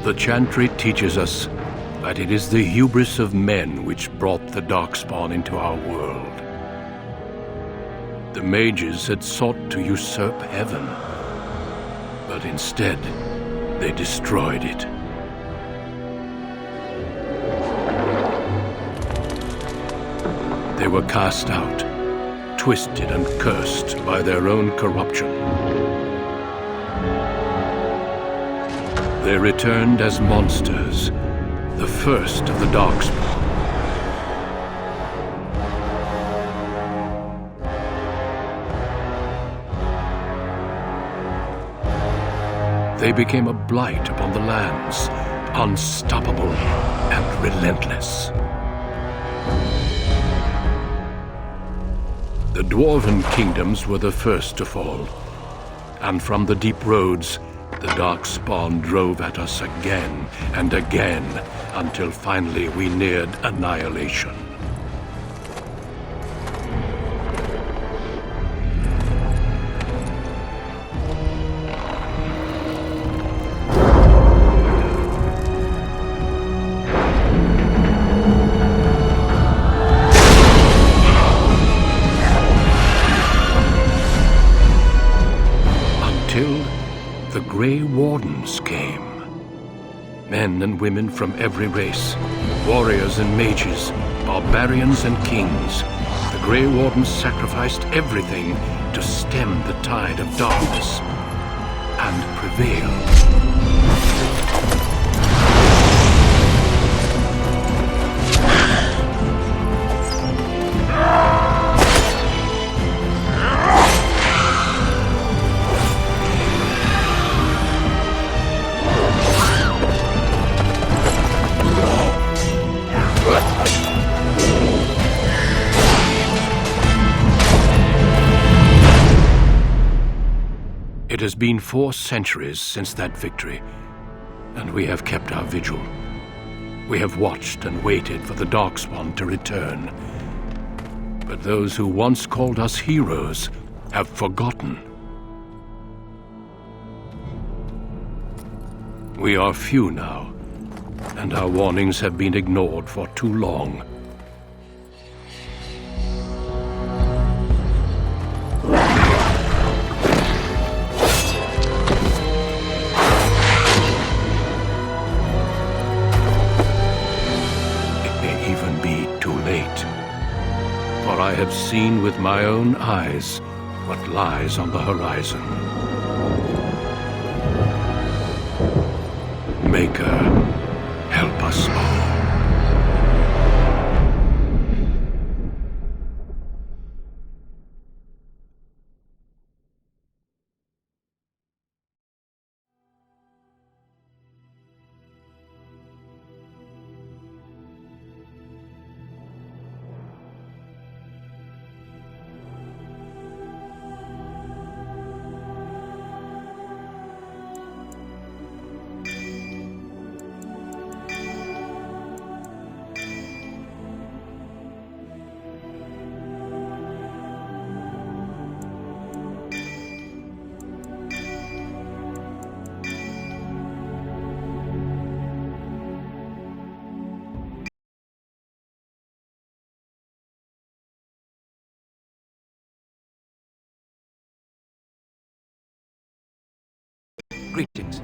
The Chantry teaches us that it is the hubris of men which brought the Darkspawn into our world. The mages had sought to usurp heaven, but instead they destroyed it. They were cast out, twisted and cursed by their own corruption. They returned as monsters, the first of the Darkspawn. They became a blight upon the lands, unstoppable and relentless. The Dwarven kingdoms were the first to fall, and from the deep roads, the Darkspawn drove at us again and again, until finally we neared annihilation. The Grey Wardens came. Men and women from every race, warriors and mages, barbarians and kings. The Grey Wardens sacrificed everything to stem the tide of darkness and prevail. It has been 4 centuries since that victory, and we have kept our vigil. We have watched and waited for the Darkspawn to return. But those who once called us heroes have forgotten. We are few now, and our warnings have been ignored for too long. For I have seen with my own eyes what lies on the horizon. Maker, help us all. Greetings.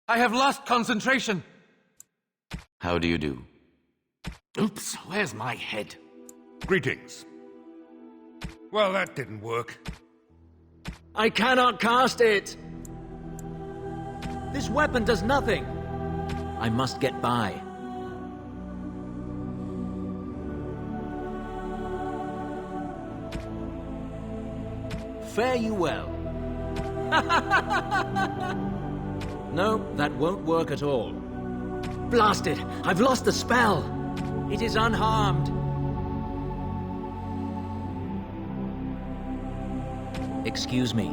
I have lost concentration. How do you do? Oops, where's my head? Greetings. Well, that didn't work. I cannot cast it! This weapon does nothing. I must get by. Fare you well. No, that won't work at all. Blast it! I've lost the spell! It is unharmed. Excuse me.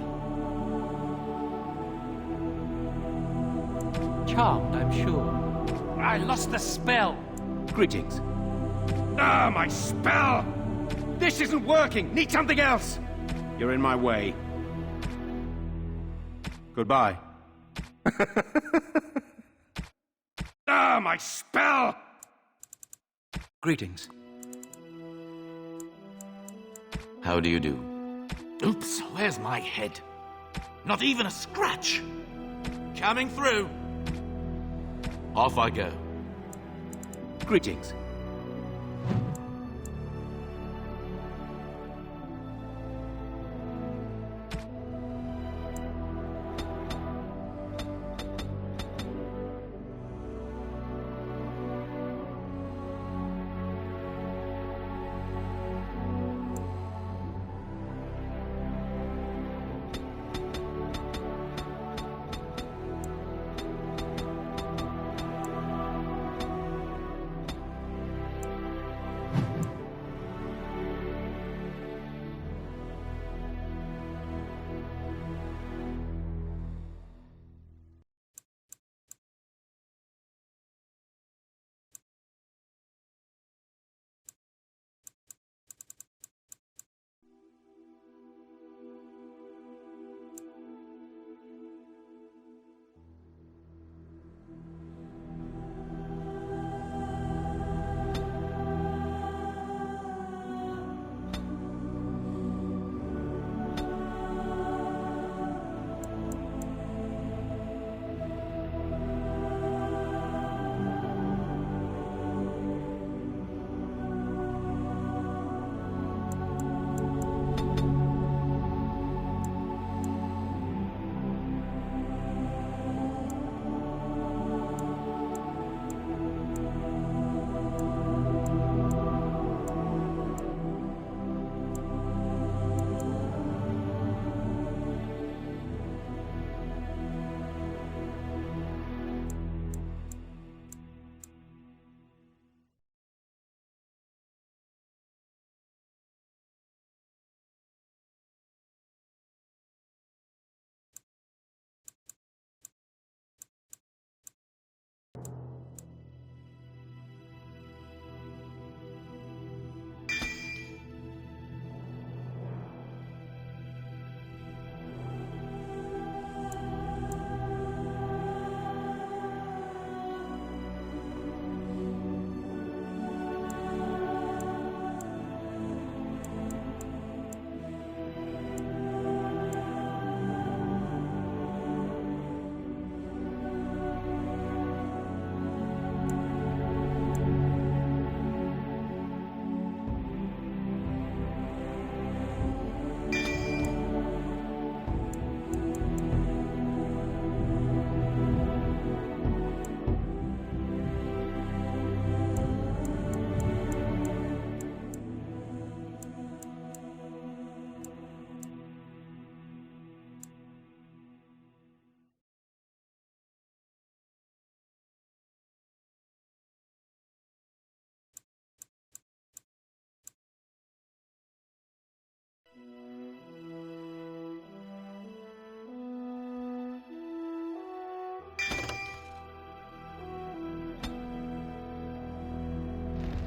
Charmed, I'm sure. I lost the spell. Greetings. Ah, my spell! This isn't working! Need something else! You're in my way. Goodbye. Ah, my spell! Greetings. How do you do? Oops, where's my head? Not even a scratch. Coming through. Off I go. Greetings.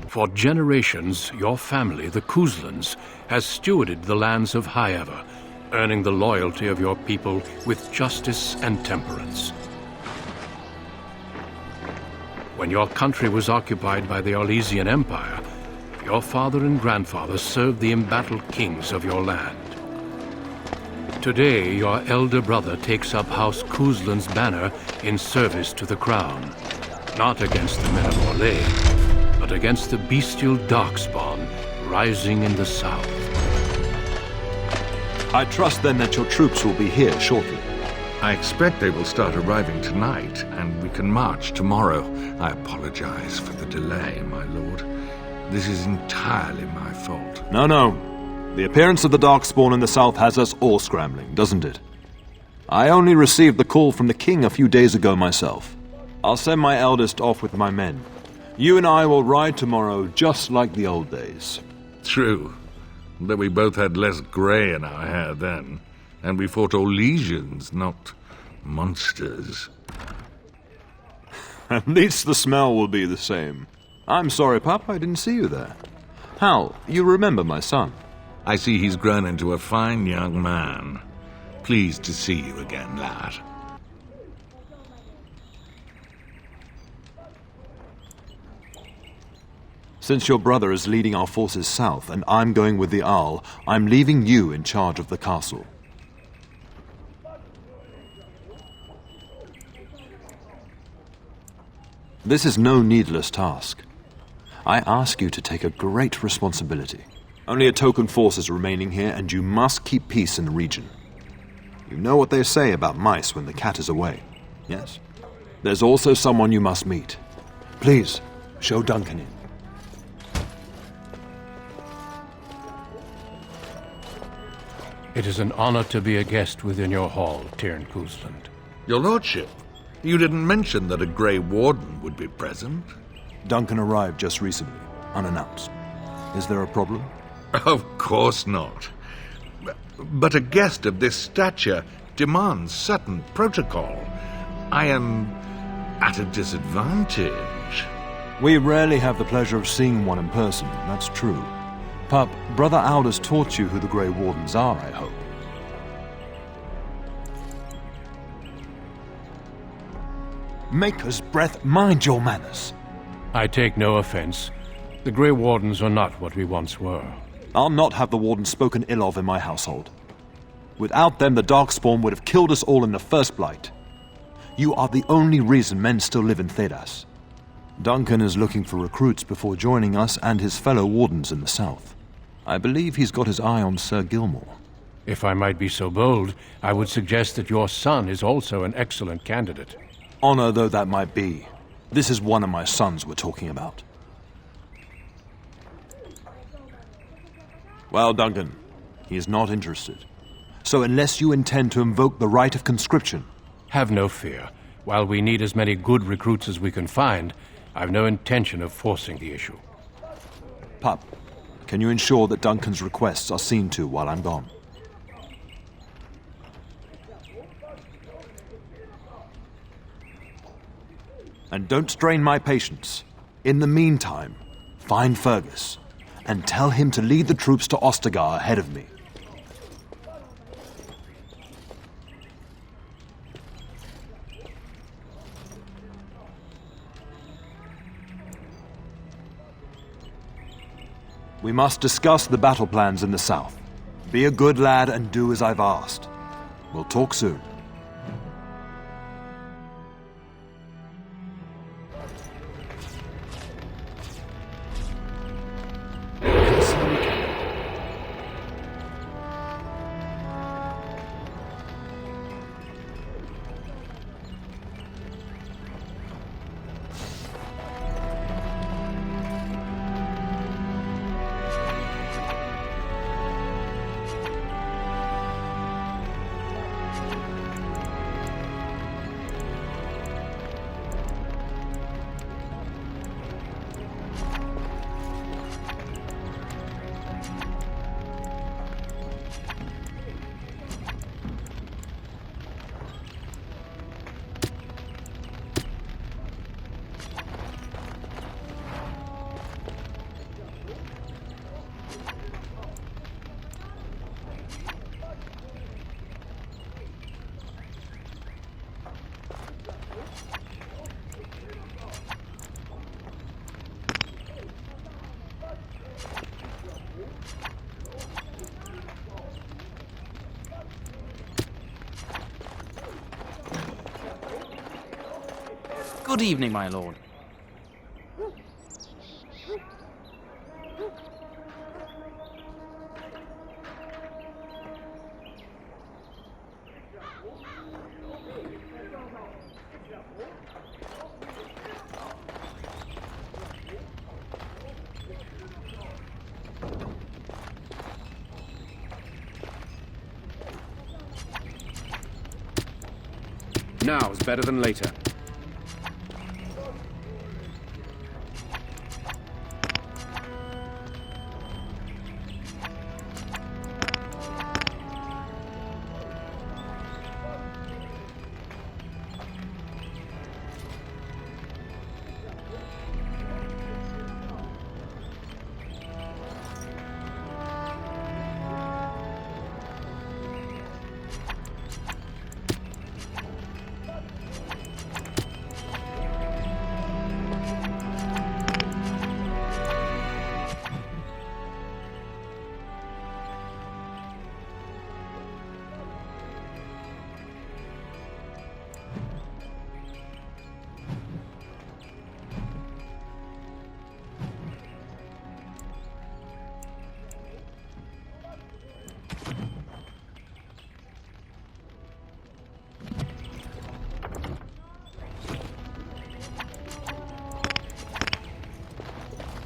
For generations, your family, the Kuzlans, has stewarded the lands of Highever, earning the loyalty of your people with justice and temperance. When your country was occupied by the Arlesian Empire, your father and grandfather served the embattled kings of your land. Today, your elder brother takes up House Kuzlan's banner in service to the crown. Not against the men of Orlais, but against the bestial Darkspawn rising in the south. I trust then that your troops will be here shortly. I expect they will start arriving tonight, and we can march tomorrow. I apologize for the delay, my lord. This is entirely my fault. No. The appearance of the Darkspawn in the south has us all scrambling, doesn't it? I only received the call from the king a few days ago myself. I'll send my eldest off with my men. You and I will ride tomorrow just like the old days. True, though we both had less grey in our hair then, and we fought Orlesians, not monsters. At least the smell will be the same. I'm sorry, Pup, I didn't see you there. Hal, you remember my son? I see he's grown into a fine young man. Pleased to see you again, lad. Since your brother is leading our forces south and I'm going with the Arl, I'm leaving you in charge of the castle. This is no needless task. I ask you to take a great responsibility. Only a token force is remaining here, and you must keep peace in the region. You know what they say about mice when the cat is away, yes? There's also someone you must meet. Please, show Duncan in. It is an honor to be a guest within your hall, Tyrn Kuzland. Your lordship, you didn't mention that a Grey Warden would be present. Duncan arrived just recently, unannounced. Is there a problem? Of course not. But a guest of this stature demands certain protocol. I am at a disadvantage. We rarely have the pleasure of seeing one in person, that's true. Pup, Brother Aldous taught you who the Grey Wardens are, I hope. Maker's breath, mind your manners. I take no offense. The Grey Wardens are not what we once were. I'll not have the Wardens spoken ill of in my household. Without them, the Darkspawn would have killed us all in the first blight. You are the only reason men still live in Thedas. Duncan is looking for recruits before joining us and his fellow Wardens in the south. I believe he's got his eye on Sir Gilmore. If I might be so bold, I would suggest that your son is also an excellent candidate. Honor though that might be, this is one of my sons we're talking about. Well, Duncan, he is not interested. So unless you intend to invoke the right of conscription... Have no fear. While we need as many good recruits as we can find, I've no intention of forcing the issue. Pup, can you ensure that Duncan's requests are seen to while I'm gone? And don't strain my patience. In the meantime, find Fergus and tell him to lead the troops to Ostagar ahead of me. We must discuss the battle plans in the south. Be a good lad and do as I've asked. We'll talk soon. Good evening, my lord. Now is better than later.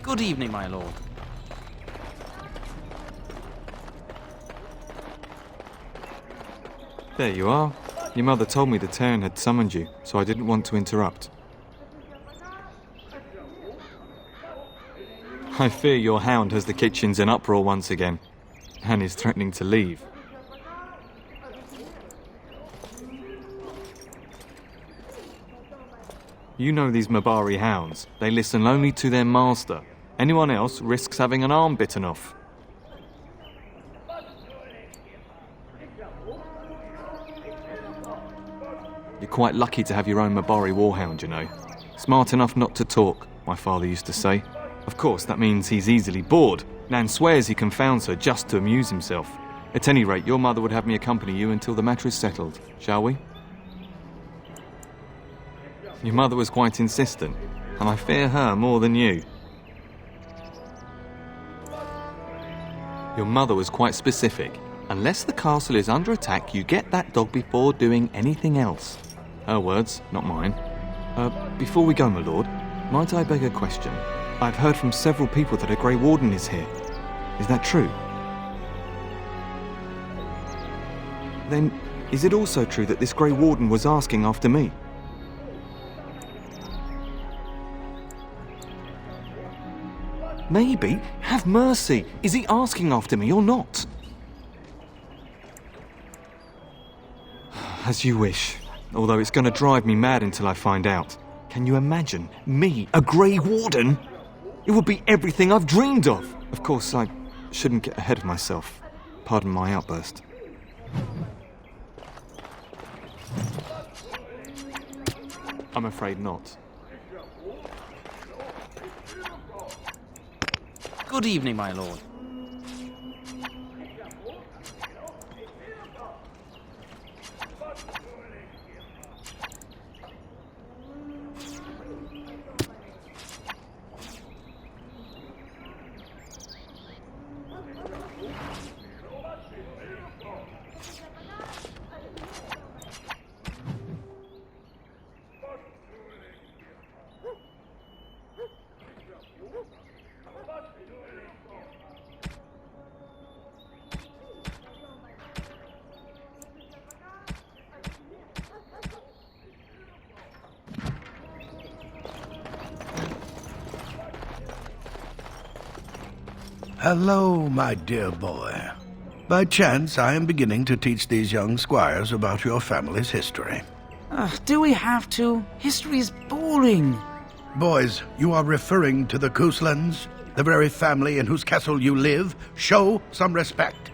Good evening, my lord. There you are. Your mother told me the Terran had summoned you, so I didn't want to interrupt. I fear your hound has the kitchens in uproar once again, and is threatening to leave. You know these Mabari hounds. They listen only to their master. Anyone else risks having an arm bitten off. You're quite lucky to have your own Mabari warhound, you know. Smart enough not to talk, my father used to say. Of course, that means he's easily bored. Nan swears he confounds her just to amuse himself. At any rate, your mother would have me accompany you until the matter is settled, shall we? Your mother was quite insistent, and I fear her more than you. Your mother was quite specific. Unless the castle is under attack, you get that dog before doing anything else. Her words, not mine. Before we go, my lord, might I beg a question? I've heard from several people that a Grey Warden is here. Is that true? Then, is it also true that this Grey Warden was asking after me? Maybe. Have mercy. Is he asking after me or not? As you wish. Although it's going to drive me mad until I find out. Can you imagine? Me, a Grey Warden? It would be everything I've dreamed of. Of course, I shouldn't get ahead of myself. Pardon my outburst. I'm afraid not. Good evening, my lord. Hello, my dear boy. By chance, I am beginning to teach these young squires about your family's history. Do we have to? History is boring. Boys, you are referring to the Couslands, the very family in whose castle you live. Show some respect.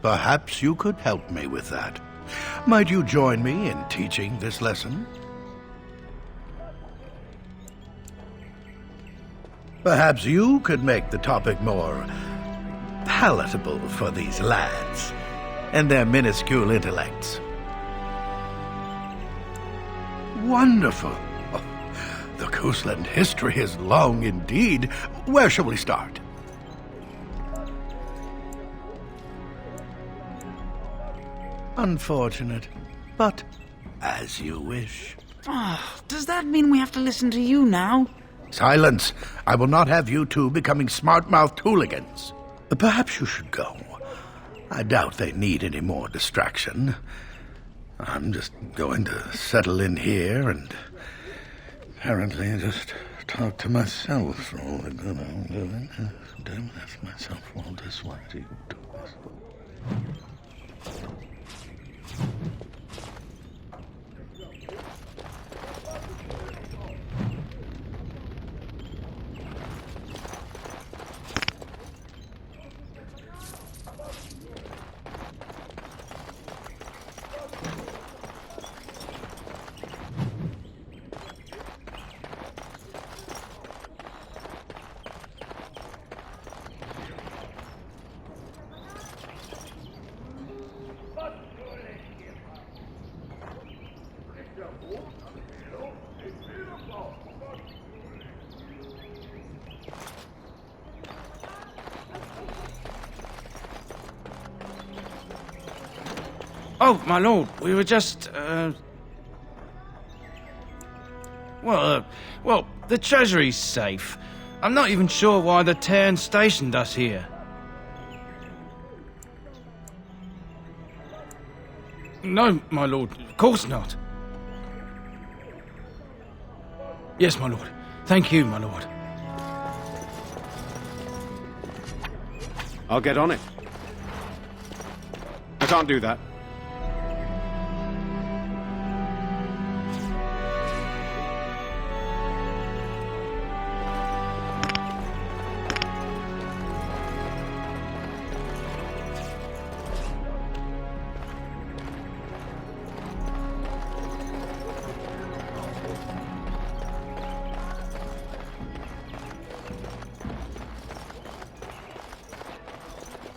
Perhaps you could help me with that. Might you join me in teaching this lesson? Perhaps you could make the topic more palatable for these lads and their minuscule intellects. wonderful. Oh, the Coastland history is long indeed. Where shall we start? Unfortunate, but as you wish. Does that mean we have to listen to you now? Silence! I will not have you two becoming smart-mouthed hooligans. Perhaps you should go. I doubt they need any more distraction. I'm just going to settle in here and apparently just talk to myself for all the good I'm doing. Don't ask myself all this. Why do you do this? Oh, my lord, we were just, well, the treasury's safe. I'm not even sure why the Terran stationed us here. No, my lord, of course not. Yes, my lord. Thank you, my lord. I'll get on it. I can't do that.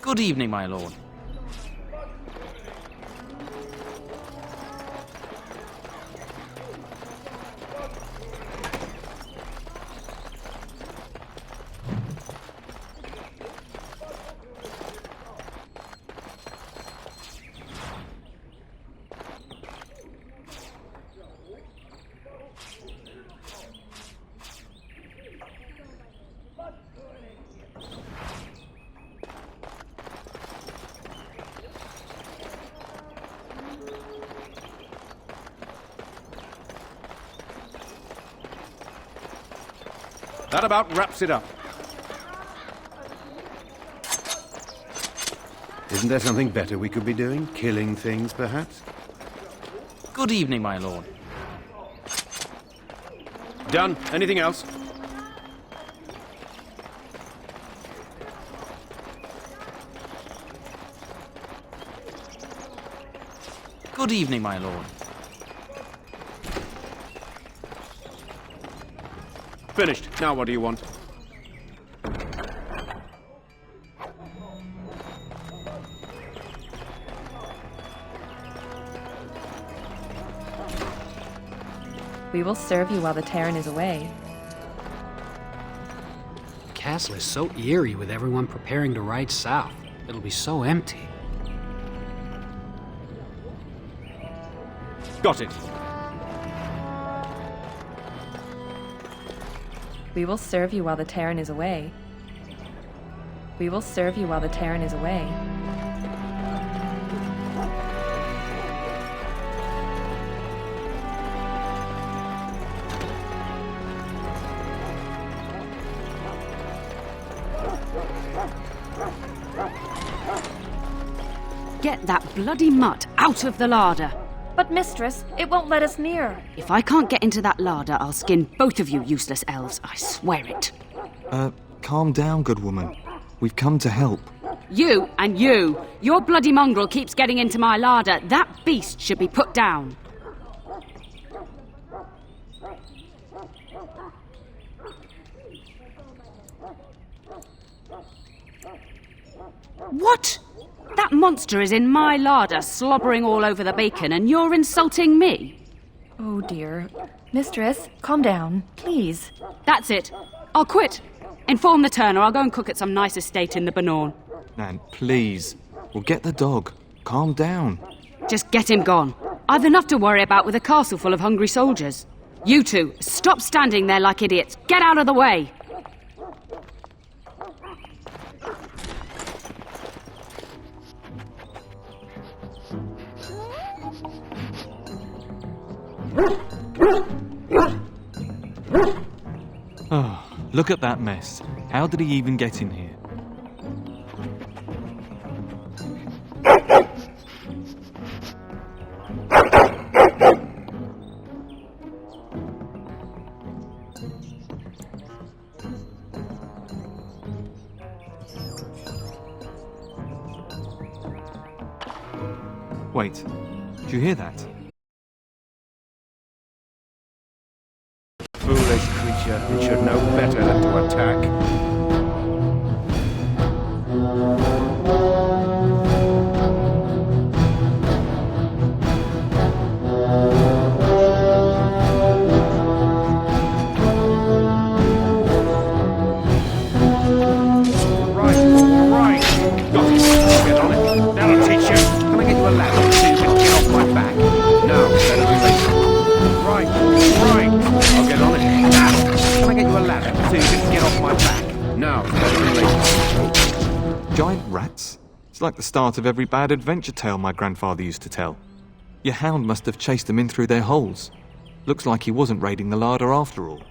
Good evening, my lord. That about wraps it up. Isn't there something better we could be doing? Killing things, perhaps? Good evening, my lord. Done. Anything else? Good evening, my lord. Finished. Now what do you want? We will serve you while the Terran is away. The castle is so eerie with everyone preparing to ride south. It'll be so empty. Got it. We will serve you while the Terran is away. We will serve you while the Terran is away. Get that bloody mutt out of the larder. But, mistress, it won't let us near. If I can't get into that larder, I'll skin both of you useless elves, I swear it. Calm down, good woman. We've come to help. You and you! Your bloody mongrel keeps getting into my larder. That beast should be put down. What? That monster is in my larder, slobbering all over the bacon, and you're insulting me? Oh dear. Mistress, calm down, please. That's it. I'll quit. Inform the turner. I'll go and cook at some nice estate in the Banorn. Nan, please. We'll get the dog. Calm down. Just get him gone. I've enough to worry about with a castle full of hungry soldiers. You two, stop standing there like idiots. Get out of the way. Oh, look at that mess. How did he even get in here? Wait, do you hear that? Foolish creature, it should know better than to attack. Giant rats? It's like the start of every bad adventure tale my grandfather used to tell. Your hound must have chased them in through their holes. Looks like he wasn't raiding the larder after all.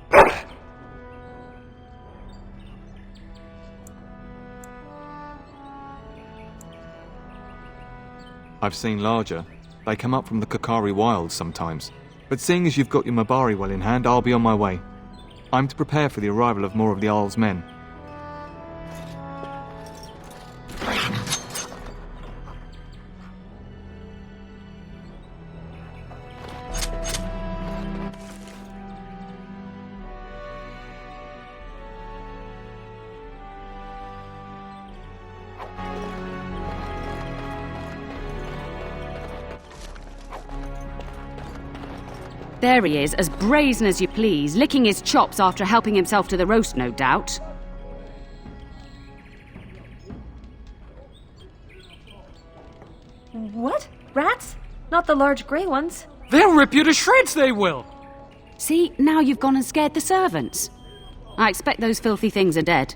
I've seen larger. They come up from the Kokari wilds sometimes. But seeing as you've got your Mabari well in hand, I'll be on my way. I'm to prepare for the arrival of more of the Isle's men. There he is, as brazen as you please, licking his chops after helping himself to the roast, no doubt. What? Rats? Not the large grey ones? They'll rip you to shreds, they will! See, now you've gone and scared the servants. I expect those filthy things are dead.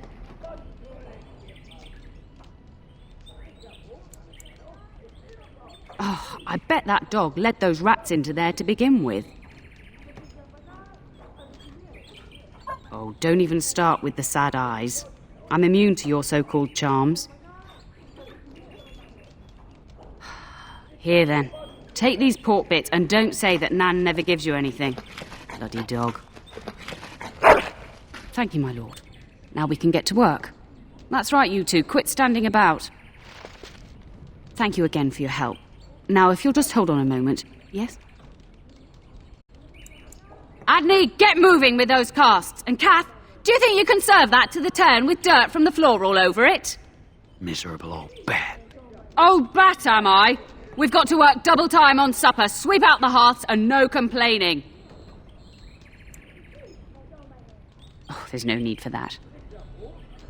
Oh, I bet that dog led those rats into there to begin with. Oh, don't even start with the sad eyes. I'm immune to your so-called charms. Here then, take these pork bits and don't say that Nan never gives you anything. Bloody dog. Thank you, my lord. Now we can get to work. That's right, you two. Quit standing about. Thank you again for your help. Now, if you'll just hold on a moment. Yes? Adney, get moving with those casts. And Kath, do you think you can serve that to the turn with dirt from the floor all over it? Miserable old bat. Old bat, am I? We've got to work double time on supper, sweep out the hearths, and no complaining. Oh, there's no need for that.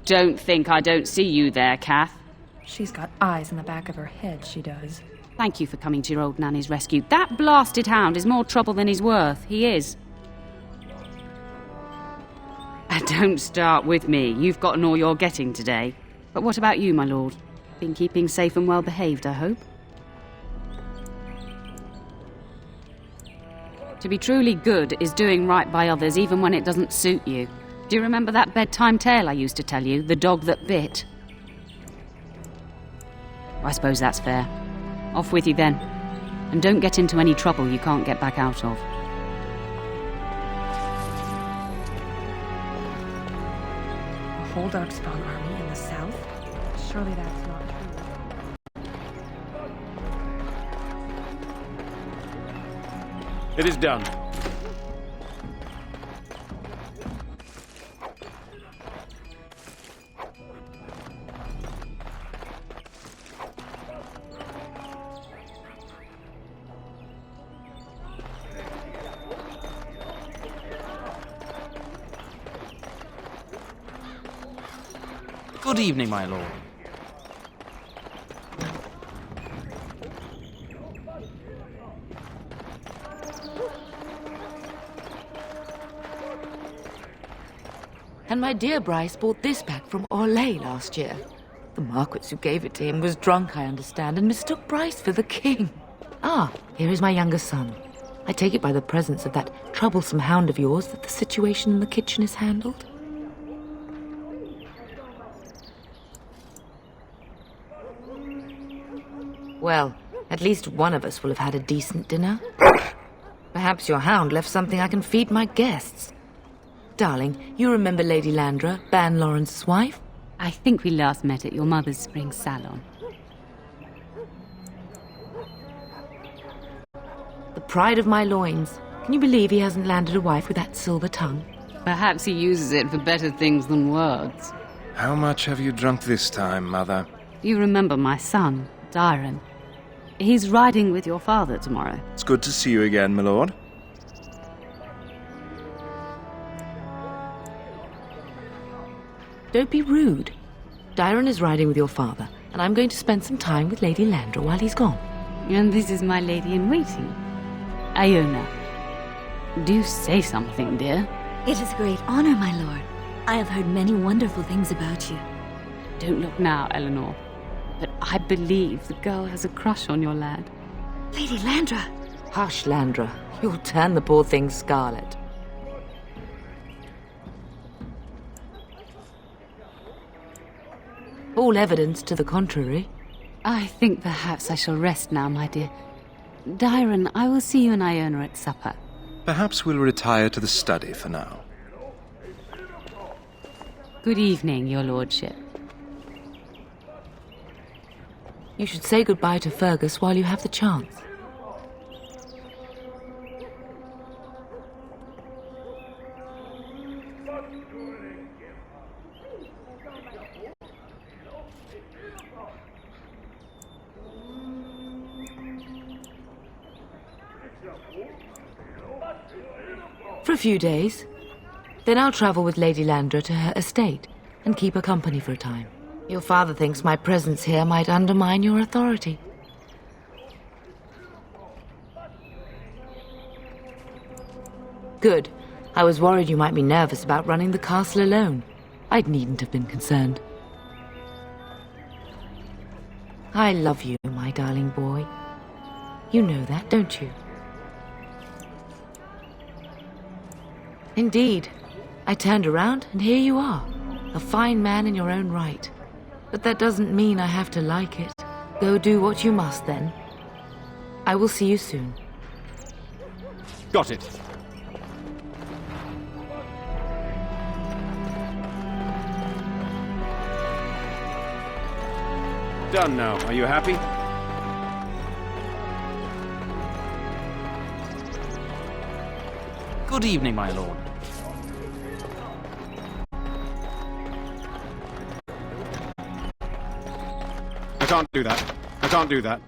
Don't think I don't see you there, Kath. She's got eyes in the back of her head, she does. Thank you for coming to your old nanny's rescue. That blasted hound is more trouble than he's worth. He is. And don't start with me. You've gotten all you're getting today. But what about you, my lord? Been keeping safe and well behaved, I hope? To be truly good is doing right by others even when it doesn't suit you. Do you remember that bedtime tale I used to tell you? The dog that bit? I suppose that's fair. Off with you then. And don't get into any trouble you can't get back out of. A whole Darkspawn army in the south? Surely that's not true. It is done. Good evening, my lord. And my dear Bryce bought this back from Orlais last year. The Marquis who gave it to him was drunk, I understand, and mistook Bryce for the king. Ah, here is my younger son. I take it by the presence of that troublesome hound of yours that the situation in the kitchen is handled? Well, at least one of us will have had a decent dinner. Perhaps your hound left something I can feed my guests. Darling, you remember Lady Landra, Ban Lawrence's wife? I think we last met at your mother's spring salon. The pride of my loins. Can you believe he hasn't landed a wife with that silver tongue? Perhaps he uses it for better things than words. How much have you drunk this time, Mother? You remember my son, Dyron. He's riding with your father tomorrow. It's good to see you again, my lord. Don't be rude. Dyron is riding with your father, and I'm going to spend some time with Lady Landra while he's gone. And this is my lady-in-waiting, Iona. Do say something, dear. It is a great honor, my lord. I have heard many wonderful things about you. Don't look now, Eleanor. But I believe the girl has a crush on your lad. Lady Landra! Hush, Landra. You'll turn the poor thing scarlet. All evidence to the contrary. I think perhaps I shall rest now, my dear. Dyron, I will see you and Iona at supper. Perhaps we'll retire to the study for now. Good evening, your lordship. You should say goodbye to Fergus while you have the chance. For a few days. Then I'll travel with Lady Landra to her estate and keep her company for a time. Your father thinks my presence here might undermine your authority. Good. I was worried you might be nervous about running the castle alone. I needn't have been concerned. I love you, my darling boy. You know that, don't you? Indeed. I turned around, and here you are. A fine man in your own right. But that doesn't mean I have to like it. Go do what you must, then. I will see you soon. Got it. Done now. Are you happy? Good evening, my lord. I can't do that. I can't do that.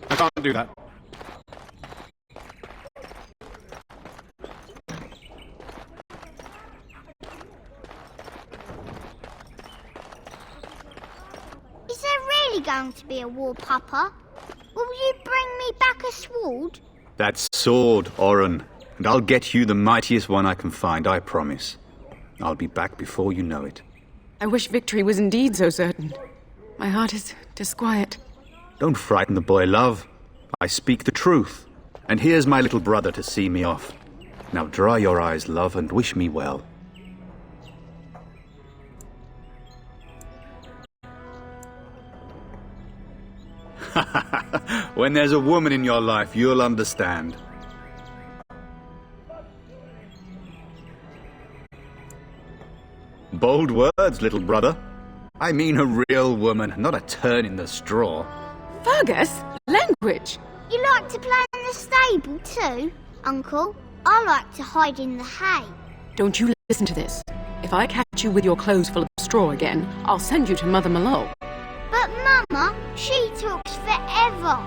I can't do that. Is there really going to be a war, Papa? Will you bring me back a sword? That sword, Oren, and I'll get you the mightiest one I can find, I promise. I'll be back before you know it. I wish victory was indeed so certain. My heart is disquiet. Don't frighten the boy, love. I speak the truth. And here's my little brother to see me off. Now dry your eyes, love, and wish me well. When there's a woman in your life, you'll understand. Bold words, little brother. I mean a real woman, not a turn in the straw. Fergus? Language? You like to play in the stable too, Uncle? I like to hide in the hay. Don't you listen to this. If I catch you with your clothes full of straw again, I'll send you to Mother Malone. But Mama, she talks forever.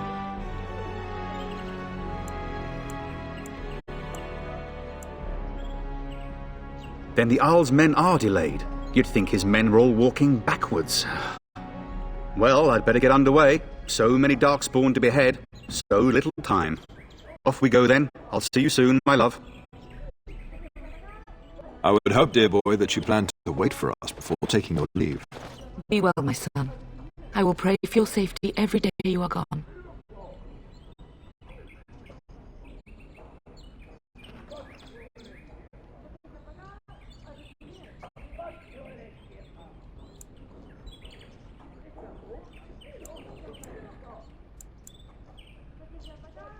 Then the Jarl's men are delayed. You'd think his men were all walking backwards. Well, I'd better get underway. So many Darkspawn to behead, so little time. Off we go then. I'll see you soon, my love. I would hope, dear boy, that you plan to wait for us before taking your leave. Be well, my son. I will pray for your safety every day you are gone.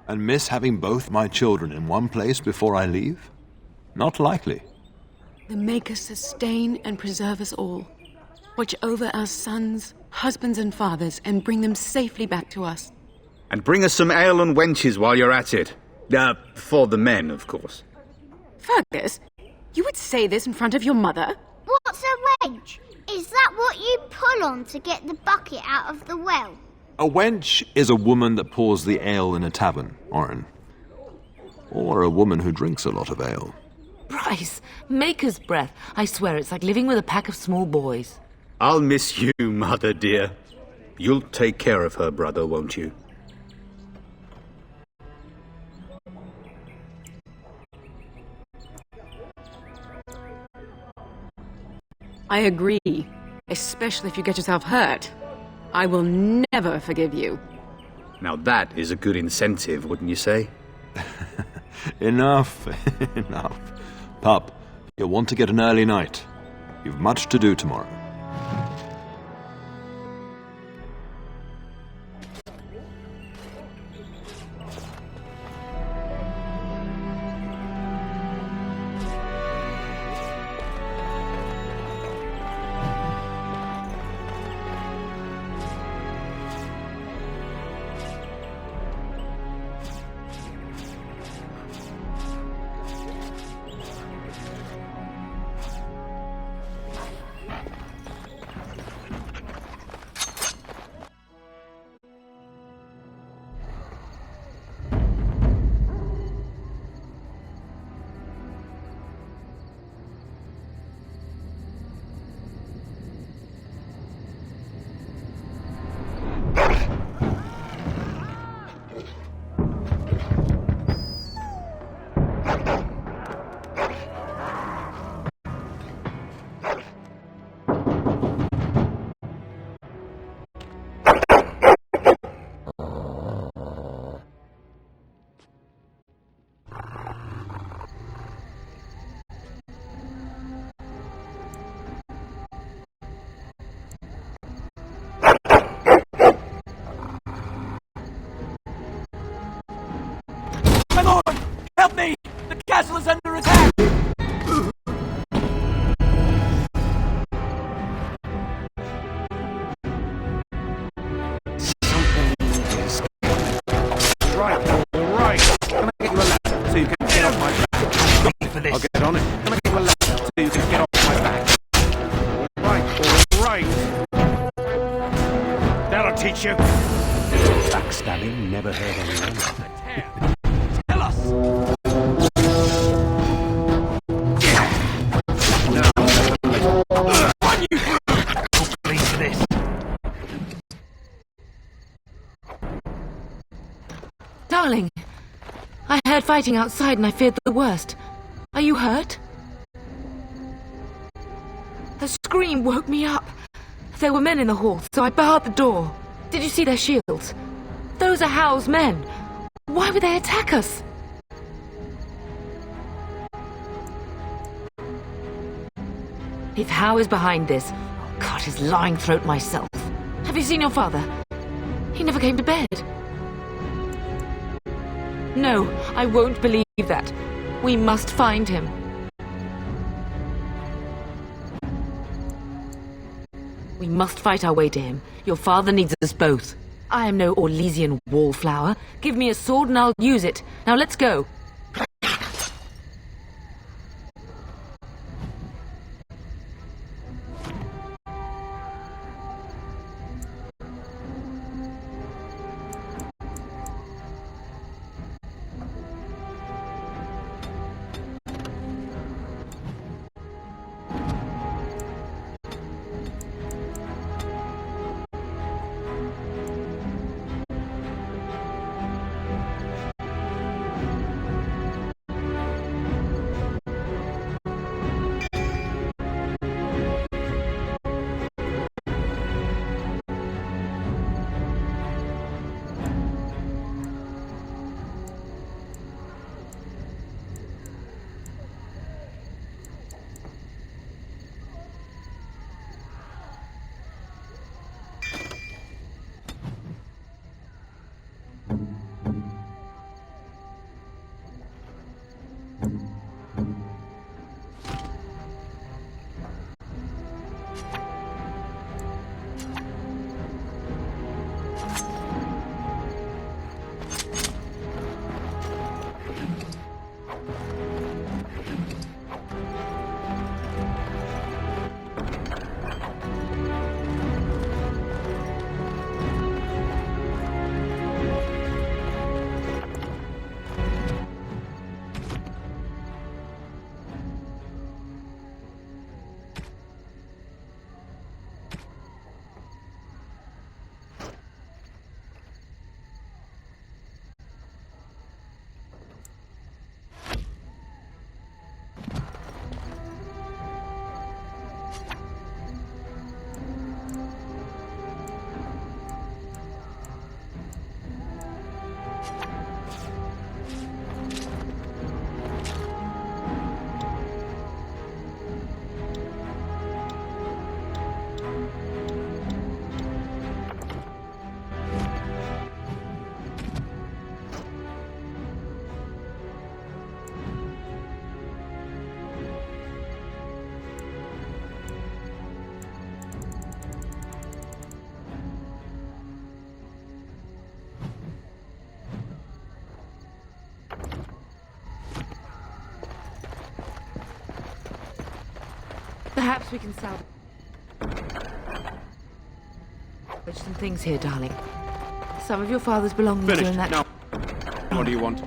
And miss having both my children in one place before I leave? Not likely. The Maker sustain and preserve us all. Watch over our sons, husbands and fathers, and bring them safely back to us. And bring us some ale and wenches while you're at it. For the men, of course. Fergus, you would say this in front of your mother? What's a wench? Is that what you pull on to get the bucket out of the well? A wench is a woman that pours the ale in a tavern, Orin. Or a woman who drinks a lot of ale. Bryce, Maker's breath. I swear it's like living with a pack of small boys. I'll miss you, Mother dear. You'll take care of her brother, won't you? I agree. Especially if you get yourself hurt. I will never forgive you. Now that is a good incentive, wouldn't you say? Enough, enough. Pup, you'll want to get an early night. You've much to do tomorrow. Help me! The castle is under attack! All right. Can I get you a ladder so you can get off my back? For this. I'll get on it. Can I get you a ladder so you can get off my back? All right. That'll teach you. Backstabbing never hurt anyone. Tell us! Run you through! Oh, please for this. Darling, I heard fighting outside and I feared the worst. Are you hurt? A scream woke me up. There were men in the hall, so I barred the door. Did you see their shields? Those are Howl's men. Why would they attack us? If Howe is behind this, I'll cut his lying throat myself. Have you seen your father? He never came to bed. No, I won't believe that. We must find him. We must fight our way to him. Your father needs us both. I am no Orlesian wallflower. Give me a sword and I'll use it. Now let's go. Perhaps we can salvage some things here, darling. Some of your father's belongings are in Finished. that... Now, what do you want?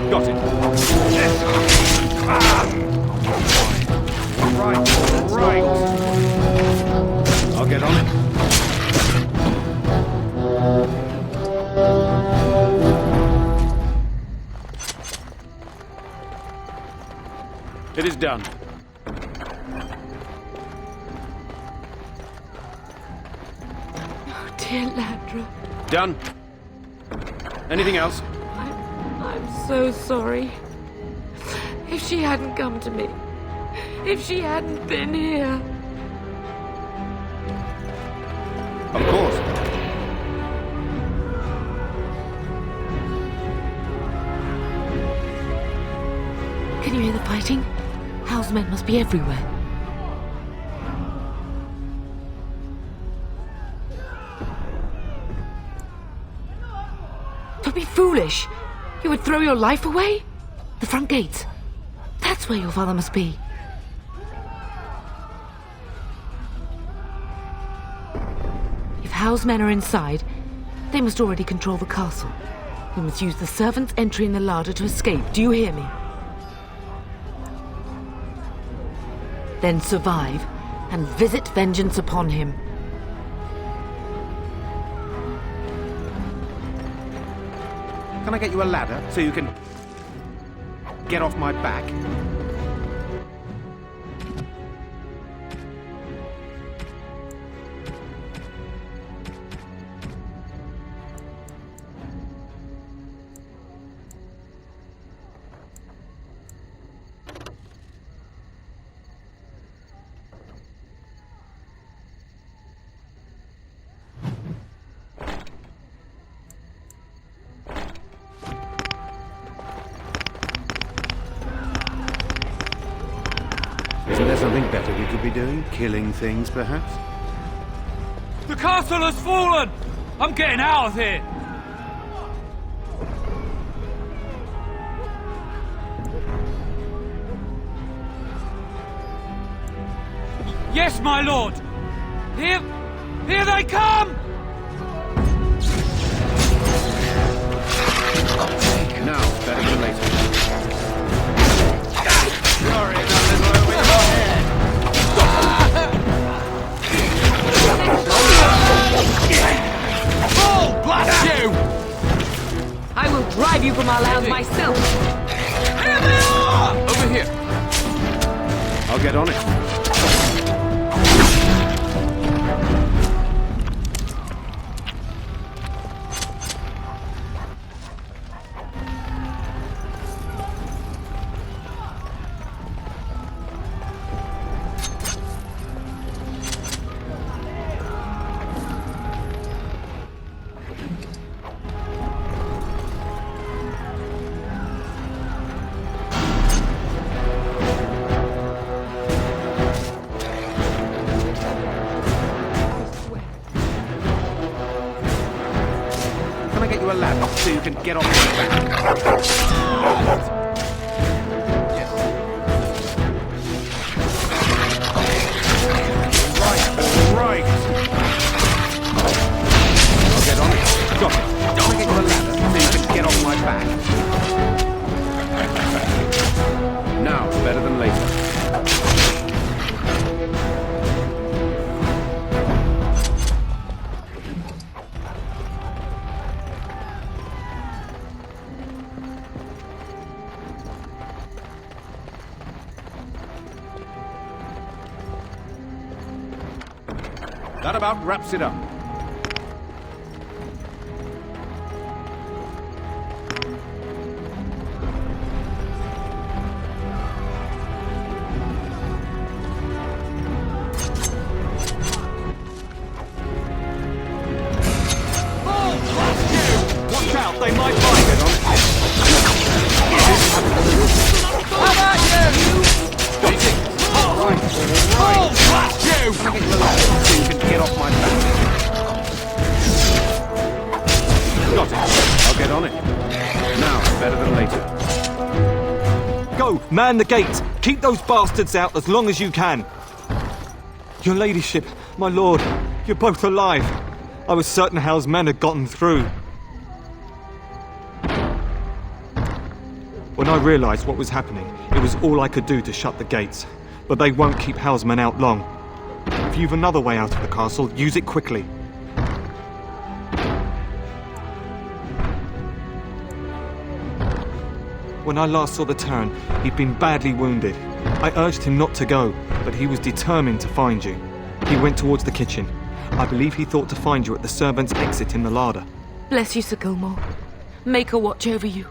Got it. Right. I'll get on it. It is done. Oh, dear Landra. Done. Anything else? I'm so sorry. If she hadn't come to me, if she hadn't been here. Of course. Can you hear the fighting? Hal's men must be everywhere. Don't be foolish. You would throw your life away? The front gates. That's where your father must be. If Hal's men are inside, they must already control the castle. We must use the servant's entry in the larder to escape. Do you hear me? Then survive and visit vengeance upon him. Can I get you a ladder so you can get off my back? Isn't there something better we could be doing? Killing things, perhaps? The castle has fallen! I'm getting out of here! Yes, my lord! Here they come! Now, better than later. Sorry, that little over your head. Oh, blast you! I will drive you from our land myself. Here they are! Over here. I'll get on it. Can I get you a ladder so you can get off my back? Right. I'll get on it. Got it. Can I get you a ladder so you can get off my back? Now, better than later. That about wraps it up. Watch out, they might find it. Get on it. How about Get on it. Now, better than later. Go! Man the gate! Keep those bastards out as long as you can! Your ladyship, my lord, you're both alive. I was certain Hal's men had gotten through. When I realised what was happening, it was all I could do to shut the gates. But they won't keep Hal's men out long. If you've another way out of the castle, use it quickly. When I last saw the Terran, he'd been badly wounded. I urged him not to go, but he was determined to find you. He went towards the kitchen. I believe he thought to find you at the servants' exit in the larder. Bless you, Sir Gilmore. Make her watch over you.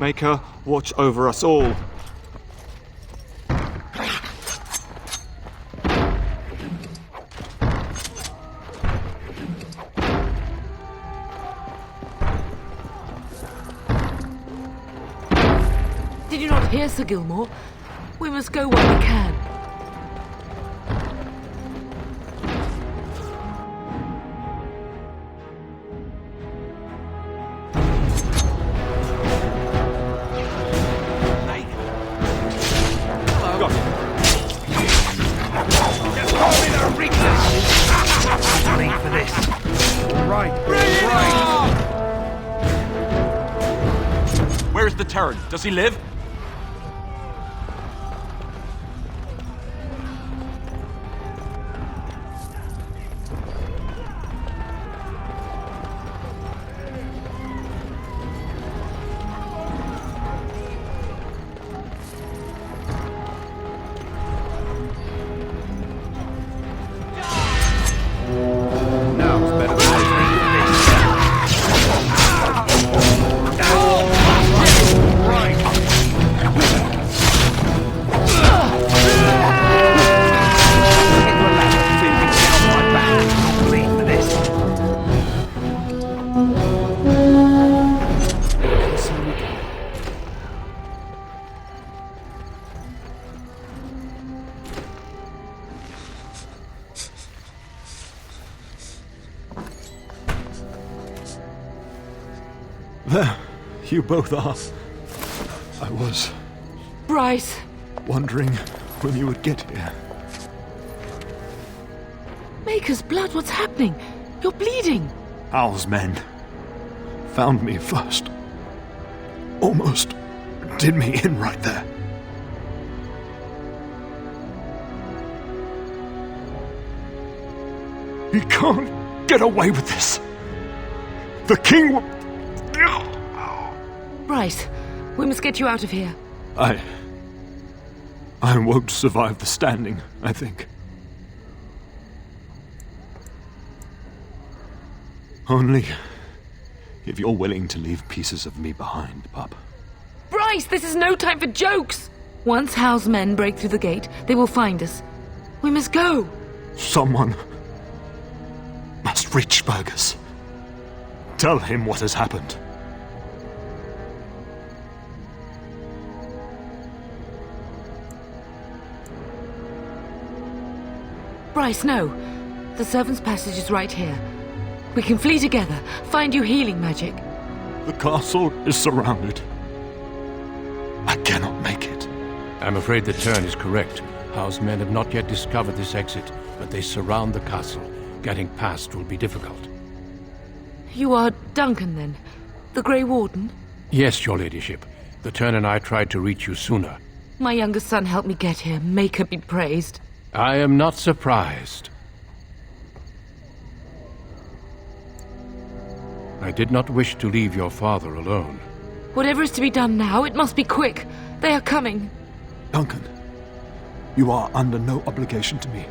Make her watch over us all. Did you not hear, Sir Gilmore? We must go while we can. Where is the Terran? Does he live? There, you both are. I was Bryce! wondering when you would get here. Maker's blood, what's happening? You're bleeding. Hal's men found me first. Almost did me in right there. He can't get away with this. The king will... Bryce, we must get you out of here. I won't survive the standing, I think. Only if you're willing to leave pieces of me behind, pup. Bryce, this is no time for jokes! Once Hal's men break through the gate, they will find us. We must go. Someone must reach Fergus. Tell him what has happened. Bryce, no. The servants' passage is right here. We can flee together, find you healing magic. The castle is surrounded. I cannot make it. I'm afraid the Terran is correct. Hal's men have not yet discovered this exit, but they surround the castle. Getting past will be difficult. You are Duncan, then? The Grey Warden? Yes, your ladyship. The Terran and I tried to reach you sooner. My youngest son helped me get here. Make her be praised. I am not surprised. I did not wish to leave your father alone. Whatever is to be done now, it must be quick. They are coming. Duncan, you are under no obligation to me.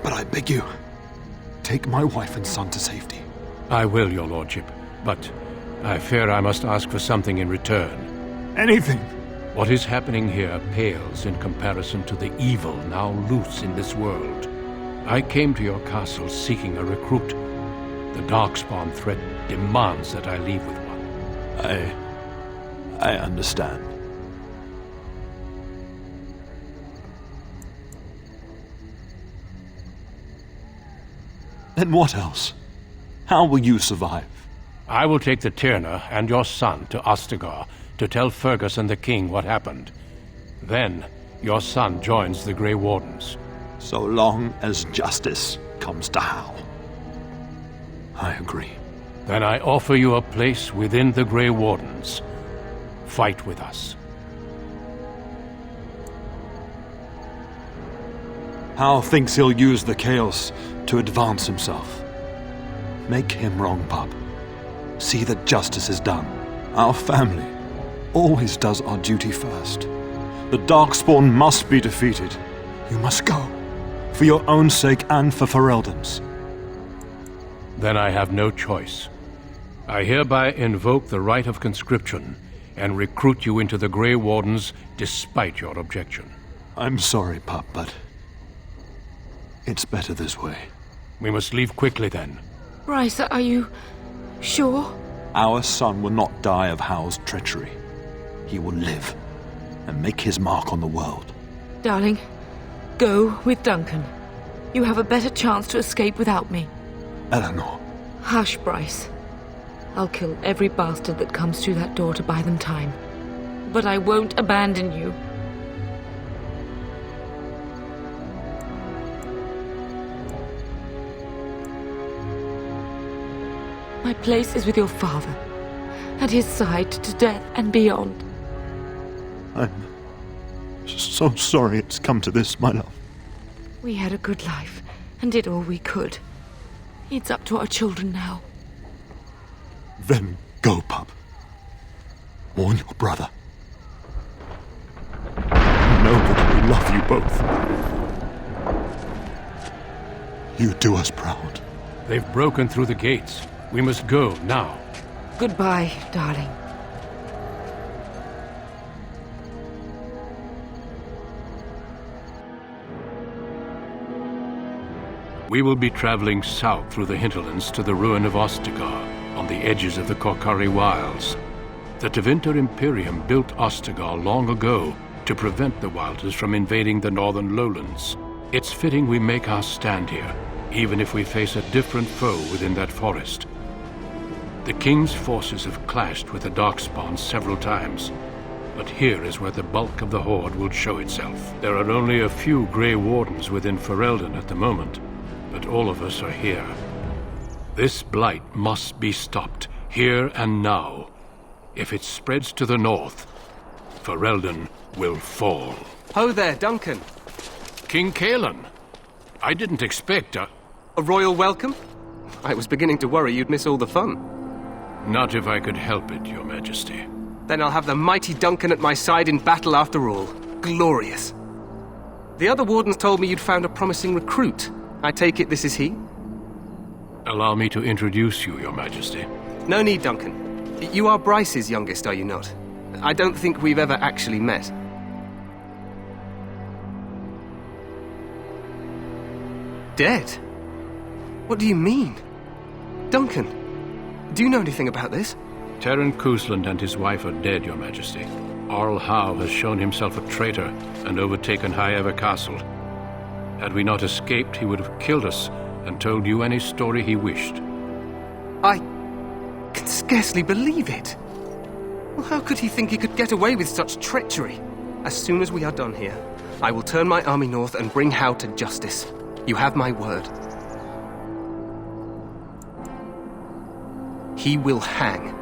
But I beg you, take my wife and son to safety. I will, your lordship, but I fear I must ask for something in return. Anything! What is happening here pales in comparison to the evil now loose in this world. I came to your castle seeking a recruit. The Darkspawn threat demands that I leave with one. I understand. Then what else? How will you survive? I will take the Tyrna and your son to Ostagar to tell Fergus and the king what happened. Then, your son joins the Grey Wardens. So long as justice comes to Hal. I agree. Then I offer you a place within the Grey Wardens. Fight with us. Hal thinks he'll use the chaos to advance himself. Make him wrong, pup. See that justice is done. Our family always does our duty first. The Darkspawn must be defeated. You must go. For your own sake and for Ferelden's. Then I have no choice. I hereby invoke the right of conscription and recruit you into the Grey Wardens despite your objection. I'm sorry, pup, but it's better this way. We must leave quickly then. Bryce, are you sure? Our son will not die of Hal's treachery. He will live and make his mark on the world. Darling, go with Duncan. You have a better chance to escape without me. Eleanor. Hush, Bryce. I'll kill every bastard that comes through that door to buy them time. But I won't abandon you. My place is with your father, at his side to death and beyond. I'm so sorry it's come to this, my love. We had a good life and did all we could. It's up to our children now. Then go, pup. Warn your brother. Know that we love you both. You do us proud. They've broken through the gates. We must go now. Goodbye, darling. We will be traveling south through the hinterlands to the ruin of Ostagar, on the edges of the Korcari Wilds. The Tevinter Imperium built Ostagar long ago to prevent the Wilders from invading the northern lowlands. It's fitting we make our stand here, even if we face a different foe within that forest. The King's forces have clashed with the Darkspawn several times, but here is where the bulk of the Horde will show itself. There are only a few Grey Wardens within Ferelden at the moment, but all of us are here. This blight must be stopped, here and now. If it spreads to the north, Ferelden will fall. Ho there, Duncan. King Cailan. I didn't expect a royal welcome? I was beginning to worry you'd miss all the fun. Not if I could help it, Your Majesty. Then I'll have the mighty Duncan at my side in battle after all. Glorious. The other wardens told me you'd found a promising recruit. I take it this is he? Allow me to introduce you, Your Majesty. No need, Duncan. You are Bryce's youngest, are you not? I don't think we've ever actually met. Dead? What do you mean? Duncan, do you know anything about this? Terran Cousland and his wife are dead, Your Majesty. Arl Howe has shown himself a traitor and overtaken High Ever Castle. Had we not escaped, he would have killed us and told you any story he wished. I can scarcely believe it. Well, how could he think he could get away with such treachery? As soon as we are done here, I will turn my army north and bring Howe to justice. You have my word. He will hang.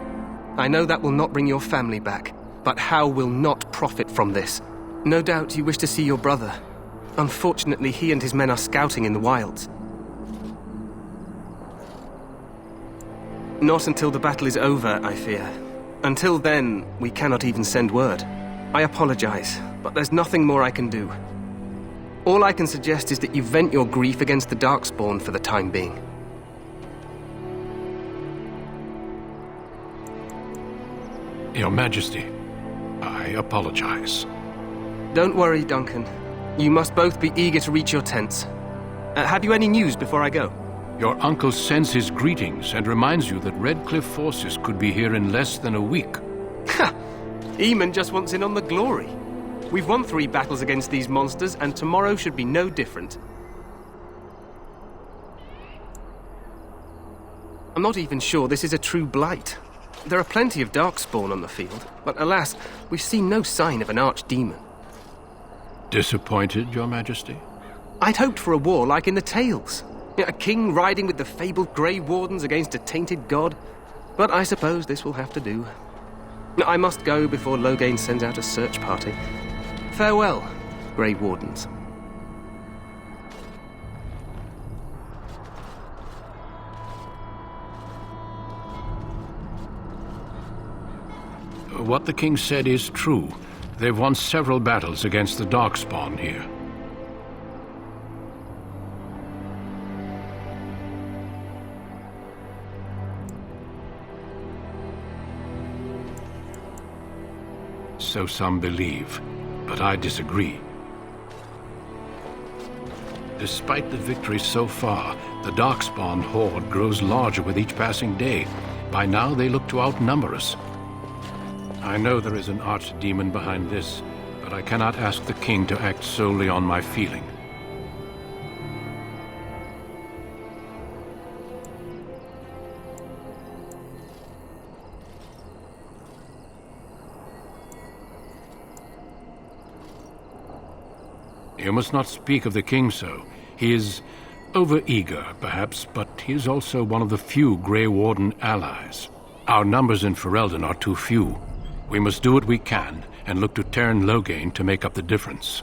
I know that will not bring your family back, but Howe will not profit from this. No doubt you wish to see your brother. Unfortunately, he and his men are scouting in the wilds. Not until the battle is over, I fear. Until then, we cannot even send word. I apologize, but there's nothing more I can do. All I can suggest is that you vent your grief against the Darkspawn for the time being. Your Majesty, I apologize. Don't worry, Duncan. You must both be eager to reach your tents. Have you any news before I go? Your uncle sends his greetings and reminds you that Redcliffe forces could be here in less than a week. Ha! Eamon just wants in on the glory. We've won 3 battles against these monsters, and tomorrow should be no different. I'm not even sure this is a true blight. There are plenty of darkspawn on the field, but alas, we've seen no sign of an archdemon. Disappointed, Your Majesty? I'd hoped for a war like in the tales. A king riding with the fabled Grey Wardens against a tainted god. But I suppose this will have to do. I must go before Loghain sends out a search party. Farewell, Grey Wardens. What the king said is true. They've won several battles against the Darkspawn here. So some believe, but I disagree. Despite the victory so far, the Darkspawn horde grows larger with each passing day. By now they look to outnumber us. I know there is an archdemon behind this, but I cannot ask the king to act solely on my feeling. You must not speak of the king so. He is overeager, perhaps, but he is also one of the few Grey Warden allies. Our numbers in Ferelden are too few. We must do what we can and look to Teyrn Loghain to make up the difference.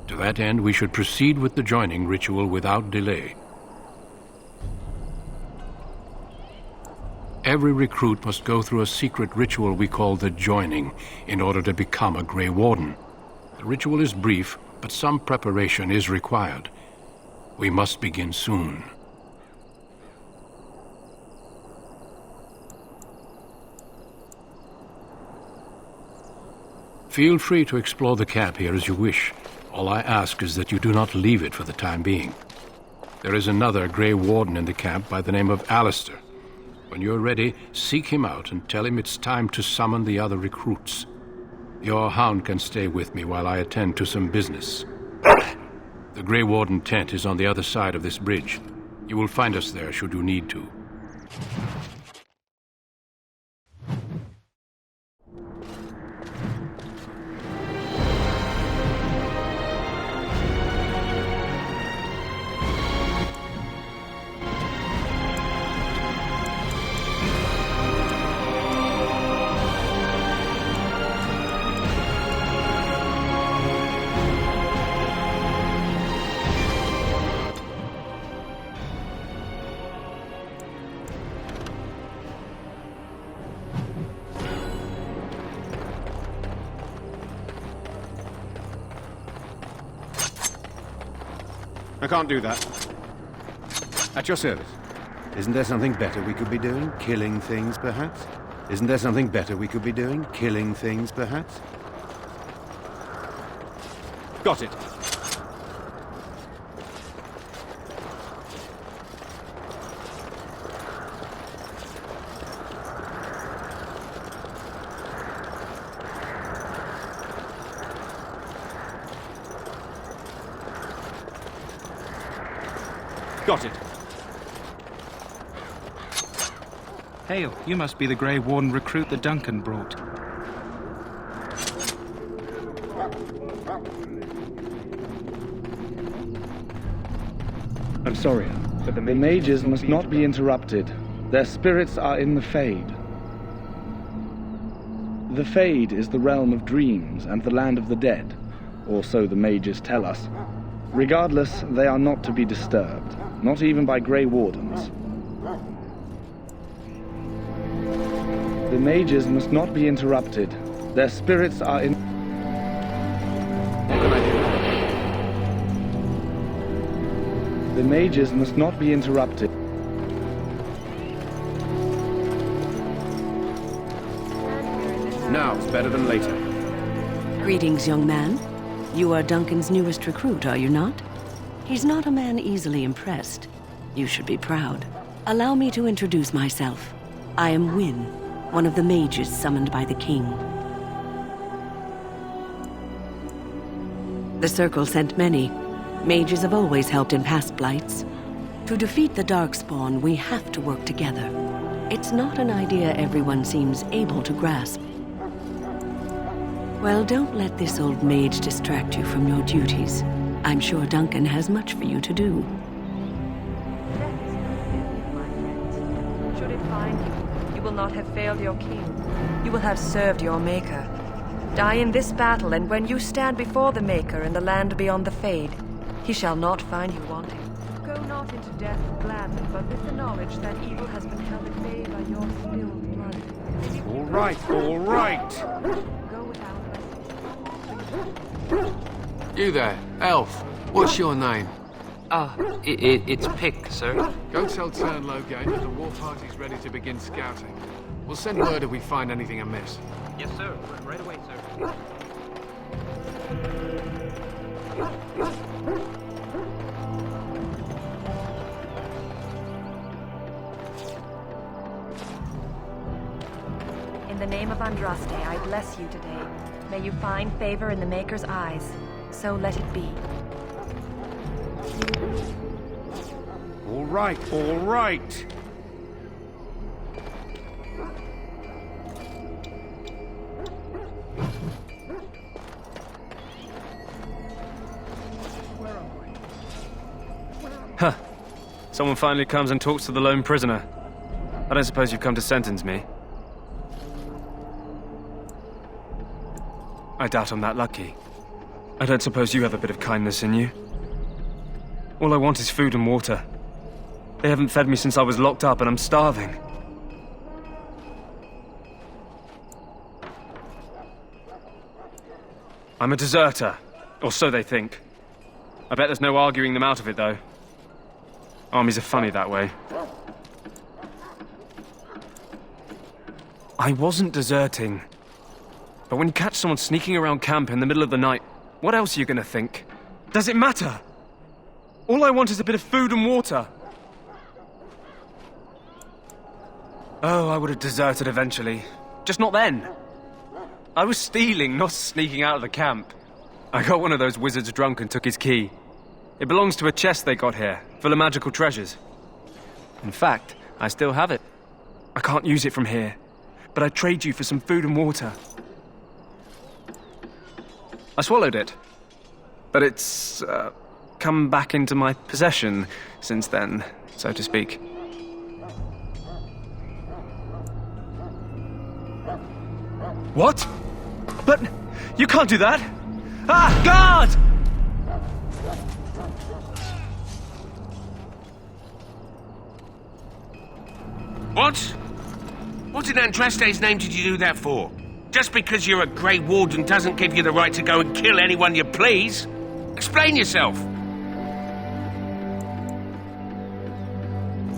To that end, we should proceed with the joining ritual without delay. Every recruit must go through a secret ritual we call the joining in order to become a Grey Warden. The ritual is brief, but some preparation is required. We must begin soon. Feel free to explore the camp here as you wish. All I ask is that you do not leave it for the time being. There is another Grey Warden in the camp by the name of Alistair. When you're ready, seek him out and tell him it's time to summon the other recruits. Your hound can stay with me while I attend to some business. The Grey Warden tent is on the other side of this bridge. You will find us there should you need to. I can't do that. At your service. Isn't there something better we could be doing? Killing things, perhaps? Isn't there something better we could be doing? Killing things, perhaps? Got it. Got it. Hail, you must be the Grey Warden recruit that Duncan brought. I'm sorry, but the mages must not be interrupted. Their spirits are in the Fade. The Fade is the realm of dreams and the land of the dead, or so the mages tell us. Regardless, they are not to be disturbed, not even by Grey Wardens. The mages must not be interrupted. Their spirits are in... The mages must not be interrupted. Now's better than later. Greetings, young man. You are Duncan's newest recruit, are you not? He's not a man easily impressed. You should be proud. Allow me to introduce myself. I am Wynne, one of the mages summoned by the king. The Circle sent many. Mages have always helped in past blights. To defeat the Darkspawn, we have to work together. It's not an idea everyone seems able to grasp. Well, don't let this old mage distract you from your duties. I'm sure Duncan has much for you to do. Should it find you, you will not have failed your king. You will have served your Maker. Die in this battle, and when you stand before the Maker in the land beyond the Fade, he shall not find you wanting. Go not into death gladly, but with the knowledge that evil has been held at bay by your spilled blood. All right, all right. Go without You there, elf. What's your name? It's Pick, sir. Go tell Turnlow Gate that the war party's ready to begin scouting. We'll send word if we find anything amiss. Yes, sir. Right away, sir. In the name of Andraste, I bless you today. May you find favor in the Maker's eyes. So let it be. All right, all right. Huh. Someone finally comes and talks to the lone prisoner. I don't suppose you've come to sentence me. I doubt I'm that lucky. I don't suppose you have a bit of kindness in you. All I want is food and water. They haven't fed me since I was locked up and I'm starving. I'm a deserter, or so they think. I bet there's no arguing them out of it, though. Armies are funny that way. I wasn't deserting. But when you catch someone sneaking around camp in the middle of the night, what else are you gonna think? Does it matter? All I want is a bit of food and water. Oh, I would have deserted eventually. Just not then. I was stealing, not sneaking out of the camp. I got one of those wizards drunk and took his key. It belongs to a chest they got here, full of magical treasures. In fact, I still have it. I can't use it from here, but I'd trade you for some food and water. I swallowed it, but it's come back into my possession since then, so to speak. What? But you can't do that! Ah, guard! What? What in Andraste's name did you do that for? Just because you're a Grey Warden doesn't give you the right to go and kill anyone you please. Explain yourself.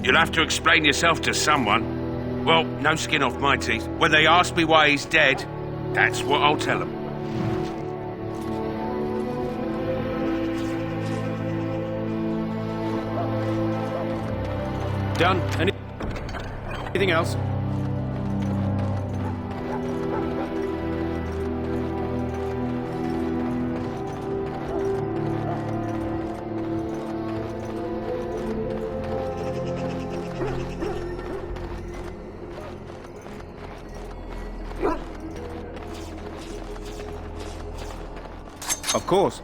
You'll have to explain yourself to someone. Well, no skin off my teeth. When they ask me why he's dead, that's what I'll tell them. Done. Anything else? Of course.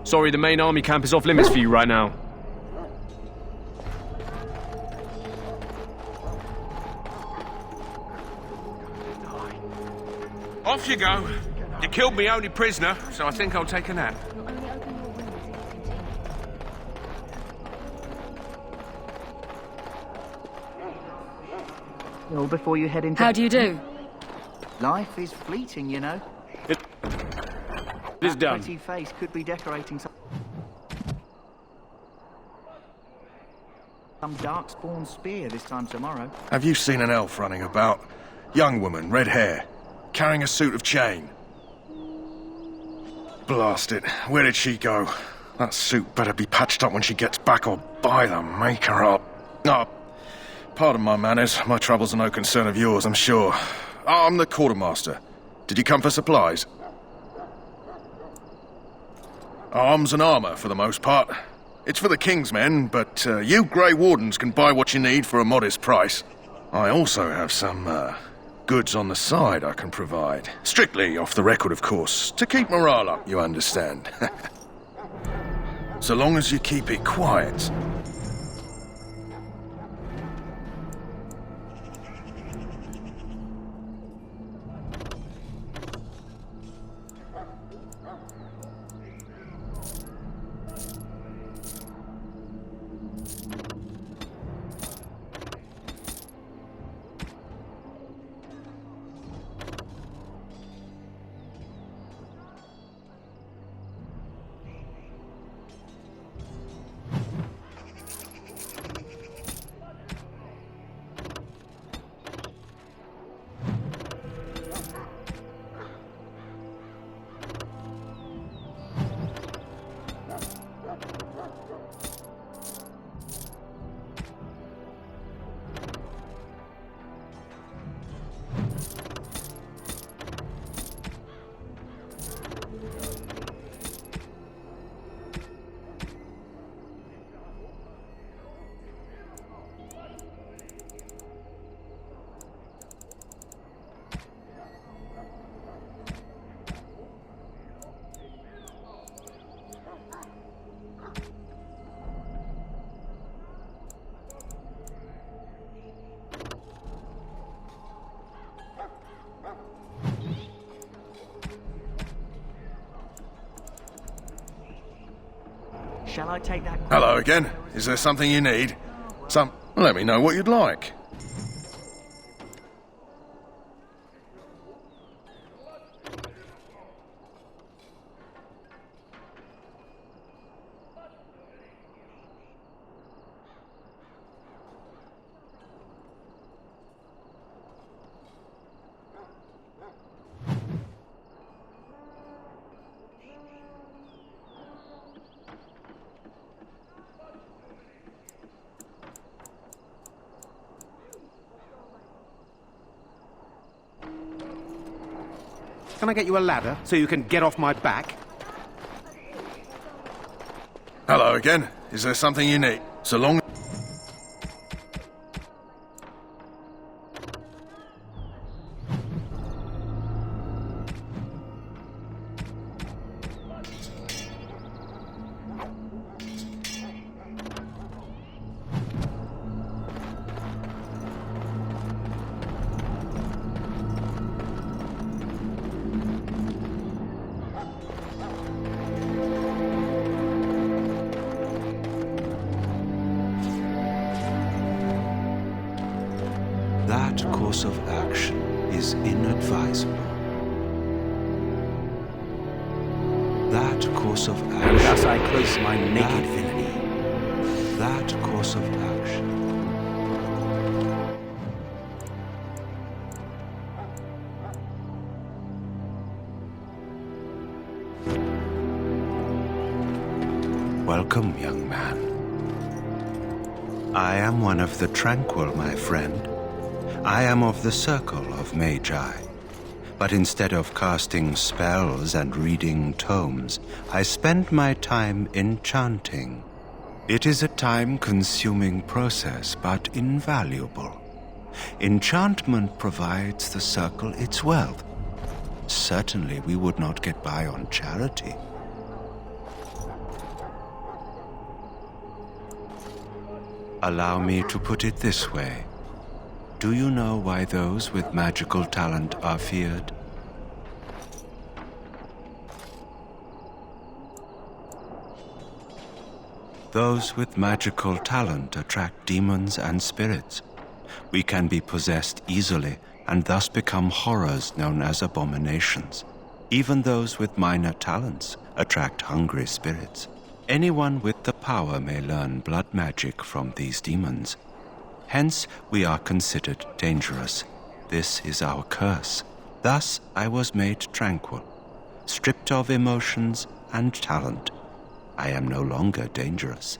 Sorry, the main army camp is off limits for you right now. Off you go. You killed me only prisoner, so I think I'll take a nap. Well, before you head into... How do you do? Life is fleeting, you know. It is done. Pretty face could be decorating some darkspawn spear this time tomorrow. Have you seen an elf running about? Young woman, red hair, carrying a suit of chain. Blast it. Where did she go? That suit better be patched up when she gets back, or by the maker up. Oh, pardon my manners. My troubles are no concern of yours, I'm sure. I'm the quartermaster. Did you come for supplies? Arms and armour, for the most part. It's for the King's men, but you Grey Wardens can buy what you need for a modest price. I also have some goods on the side I can provide. Strictly off the record, of course. To keep morale up, you understand. So long as you keep it quiet. Shall I take that? Hello again. Is there something you need? Let me know what you'd like. Can I get you a ladder so you can get off my back? Hello again. Is there something you need? So long... That course of action is inadvisable. That course of action... And thus I close my naked villainy. That course of action... Welcome, young man. I am one of the Tranquil, my friend. I am of the Circle of Magi. But instead of casting spells and reading tomes, I spend my time enchanting. It is a time-consuming process, but invaluable. Enchantment provides the Circle its wealth. Certainly we would not get by on charity. Allow me to put it this way. Do you know why those with magical talent are feared? Those with magical talent attract demons and spirits. We can be possessed easily and thus become horrors known as abominations. Even those with minor talents attract hungry spirits. Anyone with the power may learn blood magic from these demons. Hence, we are considered dangerous. This is our curse. Thus, I was made tranquil, stripped of emotions and talent. I am no longer dangerous.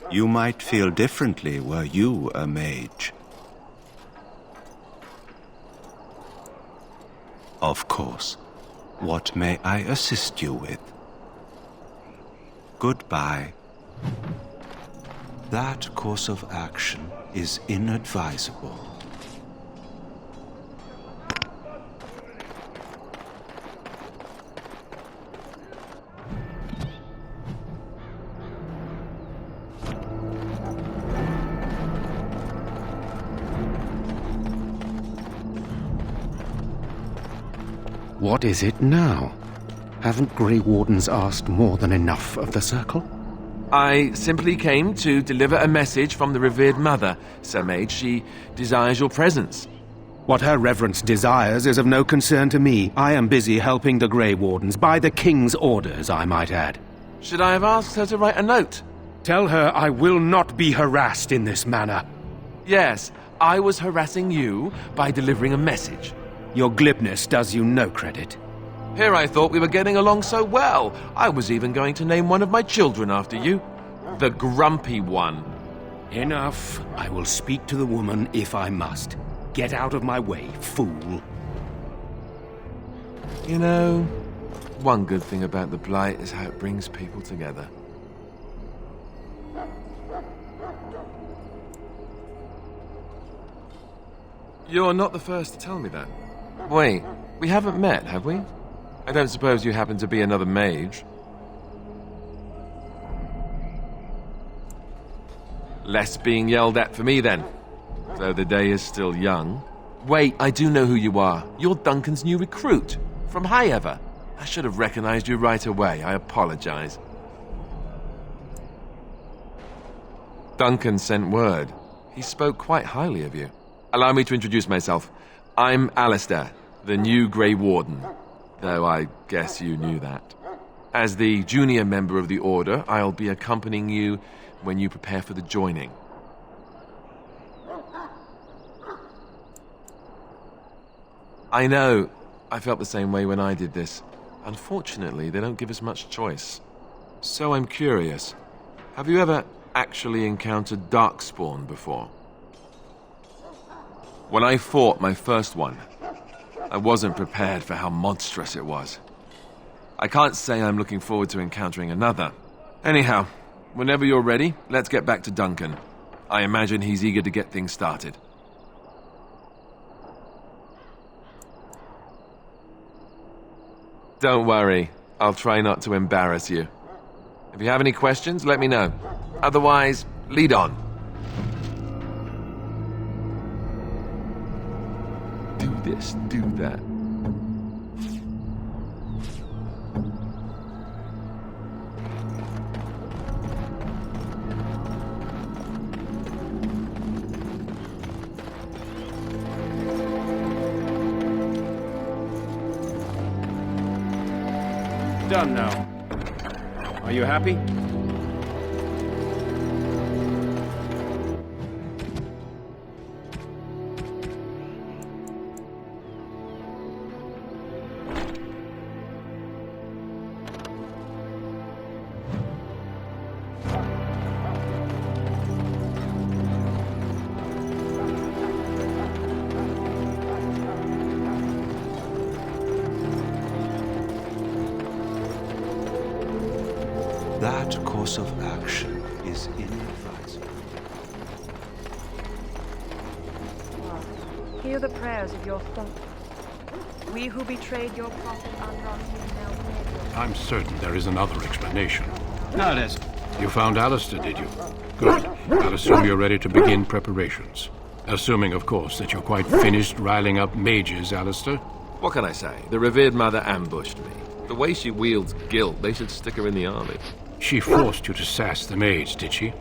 You might feel differently were you a mage. Of course. What may I assist you with? Goodbye. That course of action is inadvisable. What is it now? Haven't Grey Wardens asked more than enough of the Circle? I simply came to deliver a message from the revered mother, Sir Mage. She desires your presence. What her reverence desires is of no concern to me. I am busy helping the Grey Wardens, by the King's orders, I might add. Should I have asked her to write a note? Tell her I will not be harassed in this manner. Yes, I was harassing you by delivering a message. Your glibness does you no credit. Here I thought we were getting along so well. I was even going to name one of my children after you. The Grumpy One. Enough. I will speak to the woman if I must. Get out of my way, fool. You know, one good thing about the Blight is how it brings people together. You're not the first to tell me that. Wait, we haven't met, have we? I don't suppose you happen to be another mage. Less being yelled at for me, then. Though the day is still young. Wait, I do know who you are. You're Duncan's new recruit. From Highever. I should have recognized you right away. I apologize. Duncan sent word. He spoke quite highly of you. Allow me to introduce myself. I'm Alistair, the new Grey Warden. Though I guess you knew that. As the junior member of the Order, I'll be accompanying you when you prepare for the joining. I know. I felt the same way when I did this. Unfortunately, they don't give us much choice. So I'm curious. Have you ever actually encountered Darkspawn before? When I fought my first one, I wasn't prepared for how monstrous it was. I can't say I'm looking forward to encountering another. Anyhow, whenever you're ready, let's get back to Duncan. I imagine he's eager to get things started. Don't worry, I'll try not to embarrass you. If you have any questions, let me know. Otherwise, lead on. Do this, do that. Done now. Are you happy? That course of action is inadvisable. Hear the prayers of your folk. We who betrayed your prophet are not here now. I'm certain there is another explanation. No, it isn't. You found Alistair, did you? Good. I'll assume you're ready to begin preparations. Assuming, of course, that you're quite finished riling up mages, Alistair. What can I say? The revered mother ambushed me. The way she wields guilt, they should stick her in the army. She forced you to sass the maids, did she?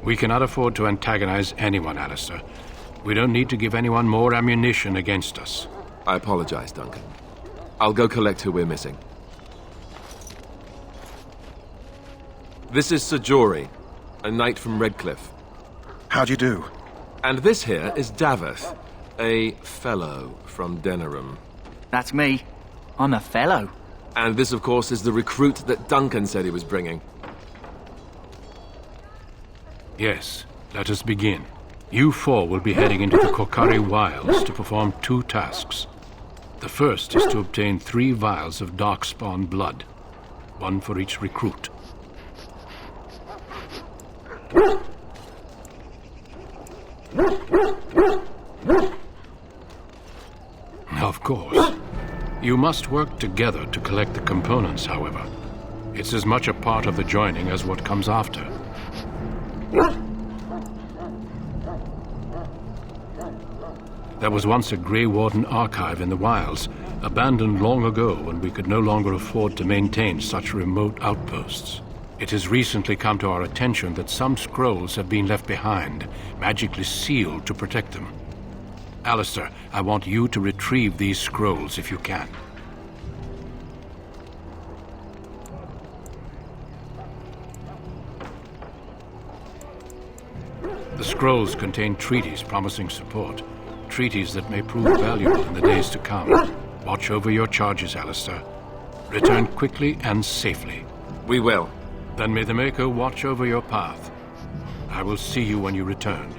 We cannot afford to antagonize anyone, Alistair. We don't need to give anyone more ammunition against us. I apologize, Duncan. I'll go collect who we're missing. This is Sir Jory, a knight from Redcliffe. How'd you do? And this here is Daveth, a fellow from Denerim. That's me. I'm a fellow. And this, of course, is the recruit that Duncan said he was bringing. Yes, let us begin. You four will be heading into the Korcari Wilds to perform two tasks. The first is to obtain 3 vials of Darkspawn blood, 1 for each recruit. Of course. You must work together to collect the components, however. It's as much a part of the joining as what comes after. There was once a Grey Warden archive in the wilds, abandoned long ago when we could no longer afford to maintain such remote outposts. It has recently come to our attention that some scrolls have been left behind, magically sealed to protect them. Alistair, I want you to retrieve these scrolls if you can. The scrolls contain treaties promising support. Treaties that may prove valuable in the days to come. Watch over your charges, Alistair. Return quickly and safely. We will. Then may the Maker watch over your path. I will see you when you return.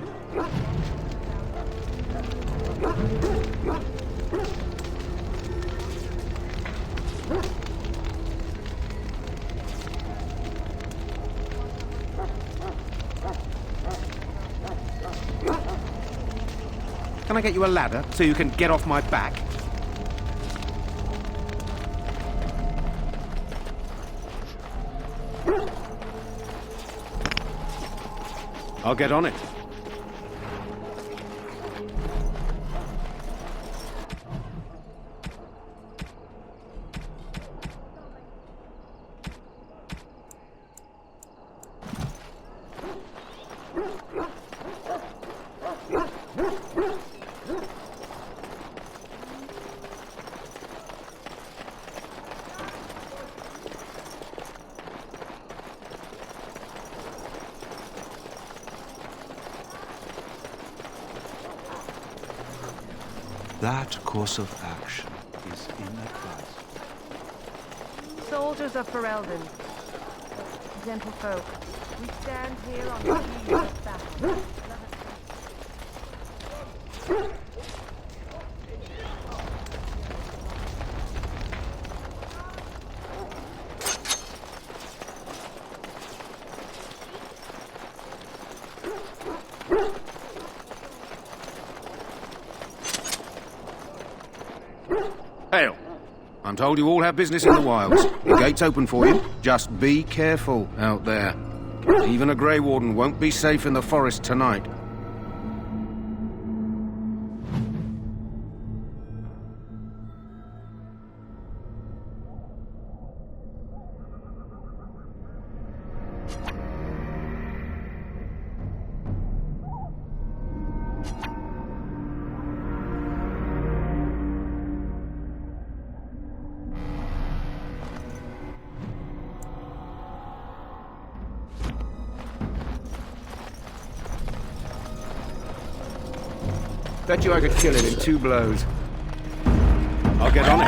Can I get you a ladder so you can get off my back? I'll get on it. That course of action is inadvisable. Soldiers of Ferelden, gentle folk, we stand here on the eve of battle. Hail. I'm told you all have business in the wilds. The gate's open for you. Just be careful out there. Even a Grey Warden won't be safe in the forest tonight. Bet you I could kill it in 2 blows. I'll get on it.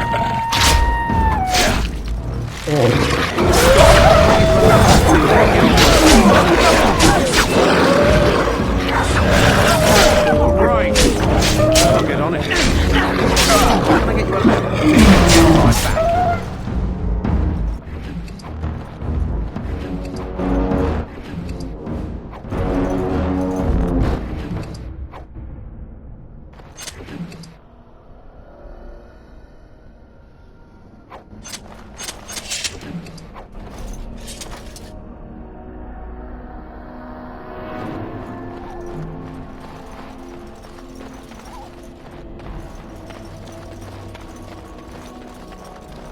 All right. I'll get on it. Can I get you a ladder? My back.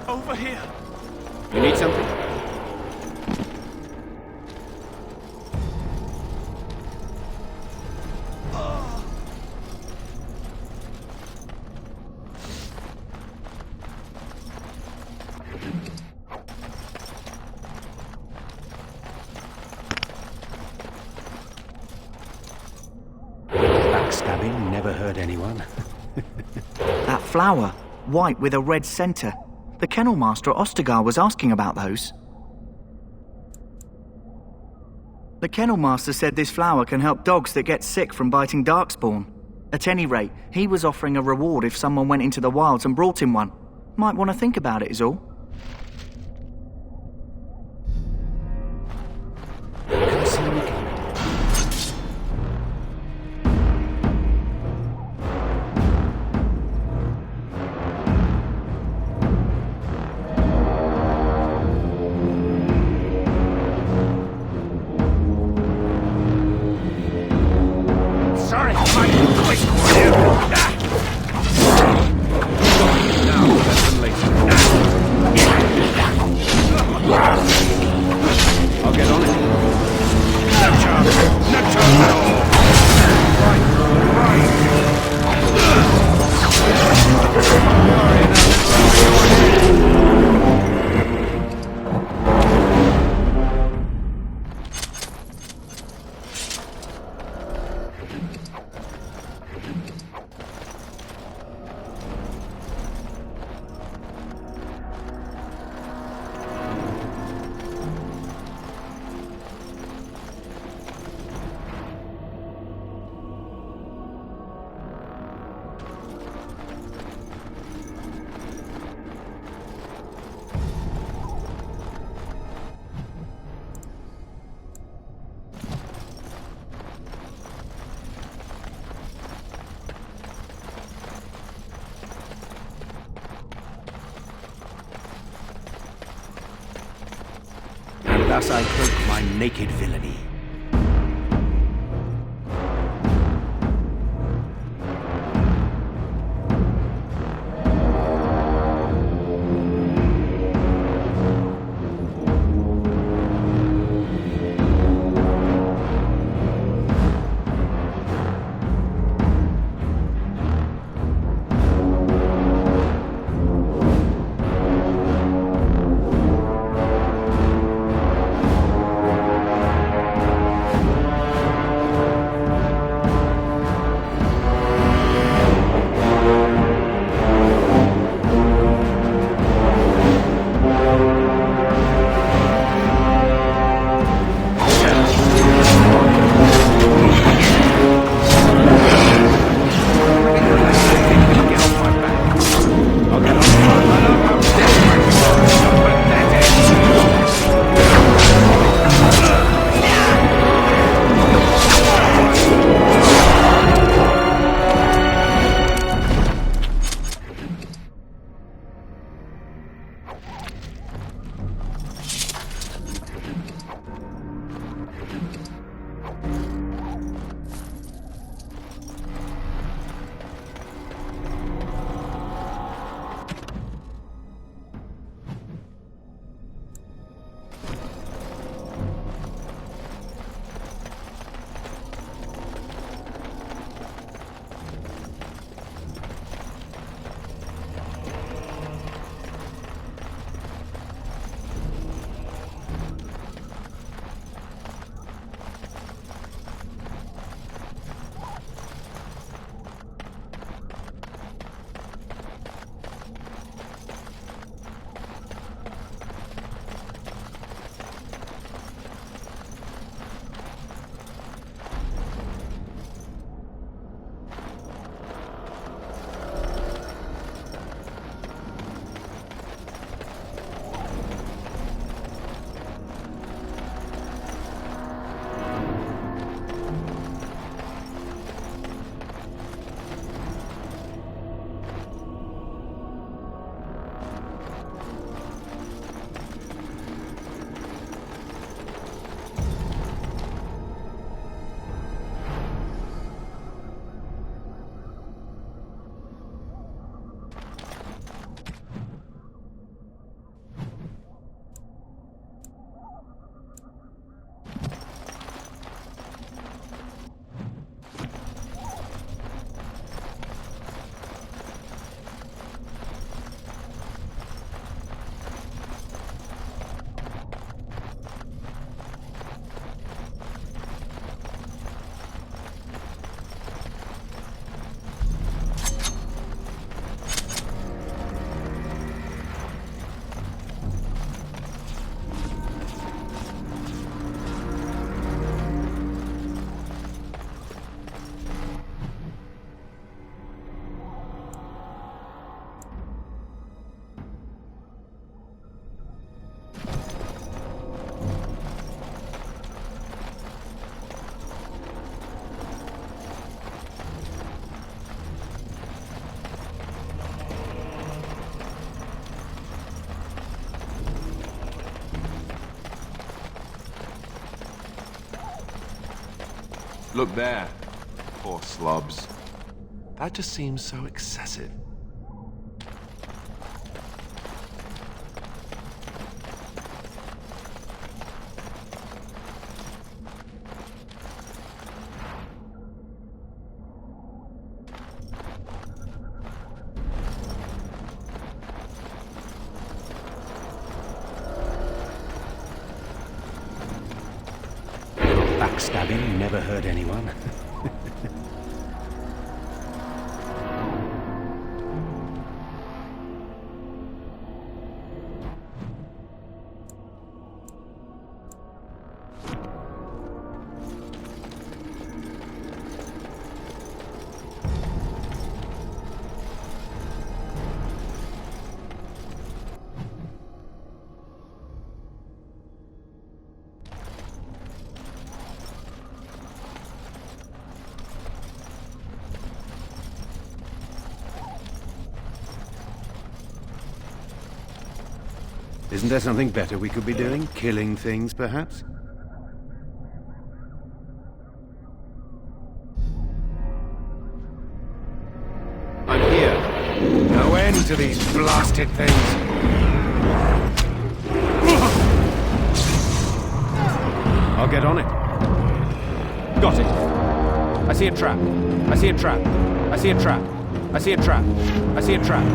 Over here. You need something? Backstabbing never hurt anyone. That flower, white with a red centre. The Kennel Master at Ostagar was asking about those. The Kennel Master said this flower can help dogs that get sick from biting Darkspawn. At any rate, he was offering a reward if someone went into the wilds and brought him one. Might want to think about it is all. Thus I cloak my naked villainy. Look there. Poor slobs. That just seems so excessive. Backstabbing never hurt anyone. Isn't there something better we could be doing? Killing things, perhaps? I'm here. No end to these blasted things. I'll get on it. Got it. I see a trap. I see a trap. I see a trap. I see a trap. I see a trap.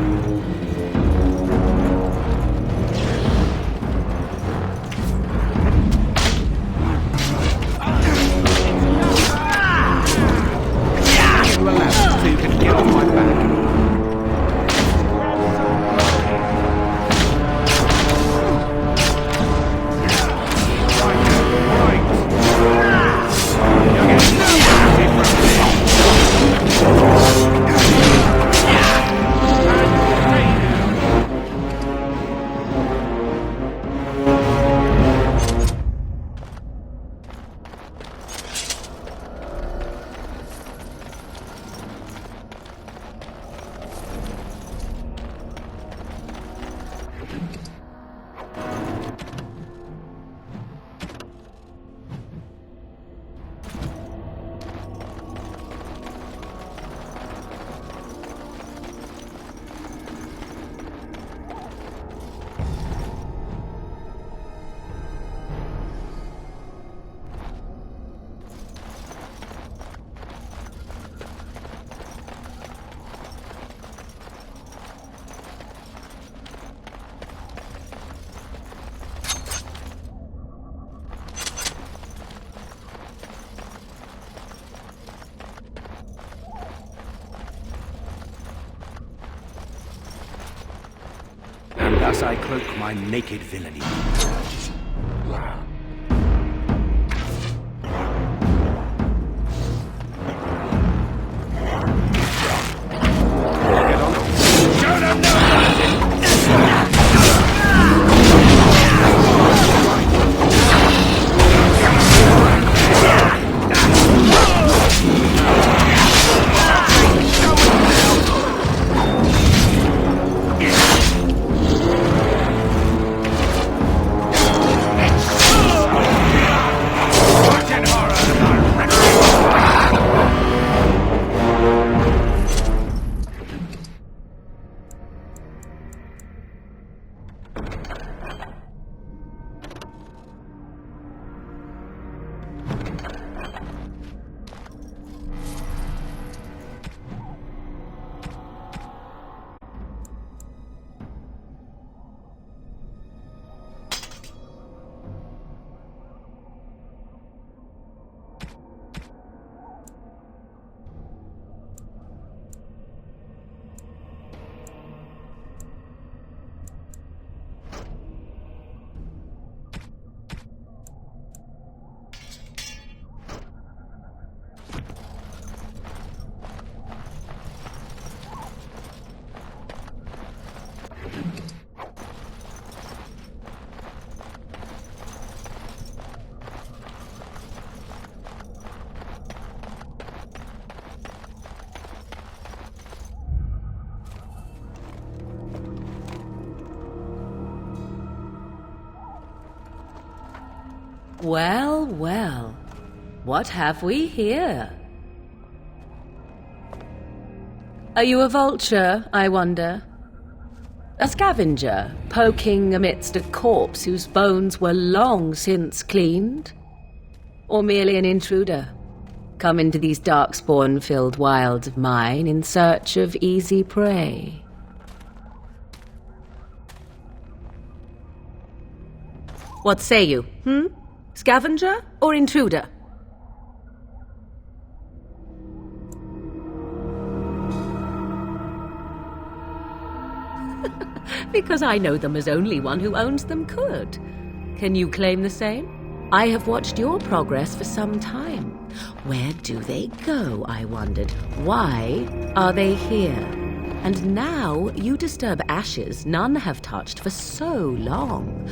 So you can get on my back. Thus I cloak my naked villainy. Well, well. What have we here? Are you a vulture, I wonder? A scavenger, poking amidst a corpse whose bones were long since cleaned? Or merely an intruder, come into these darkspawn-filled wilds of mine in search of easy prey? What say you, Scavenger or intruder? Because I know them as only one who owns them could. Can you claim the same? I have watched your progress for some time. Where do they go, I wondered? Why are they here? And now you disturb ashes none have touched for so long.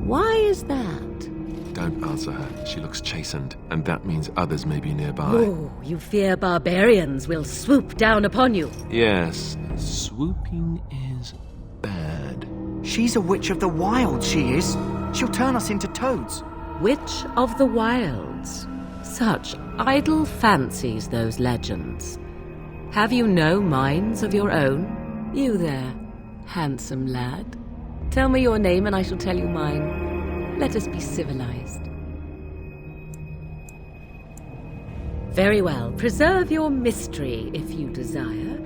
Why is that? Don't answer her. She looks chastened, and that means others may be nearby. Oh, you fear barbarians will swoop down upon you. Yes, swooping is bad. She's a witch of the wilds, she is. She'll turn us into toads. Witch of the wilds. Such idle fancies, those legends. Have you no minds of your own? You there, handsome lad. Tell me your name and I shall tell you mine. Let us be civilized. Very well, preserve your mystery if you desire.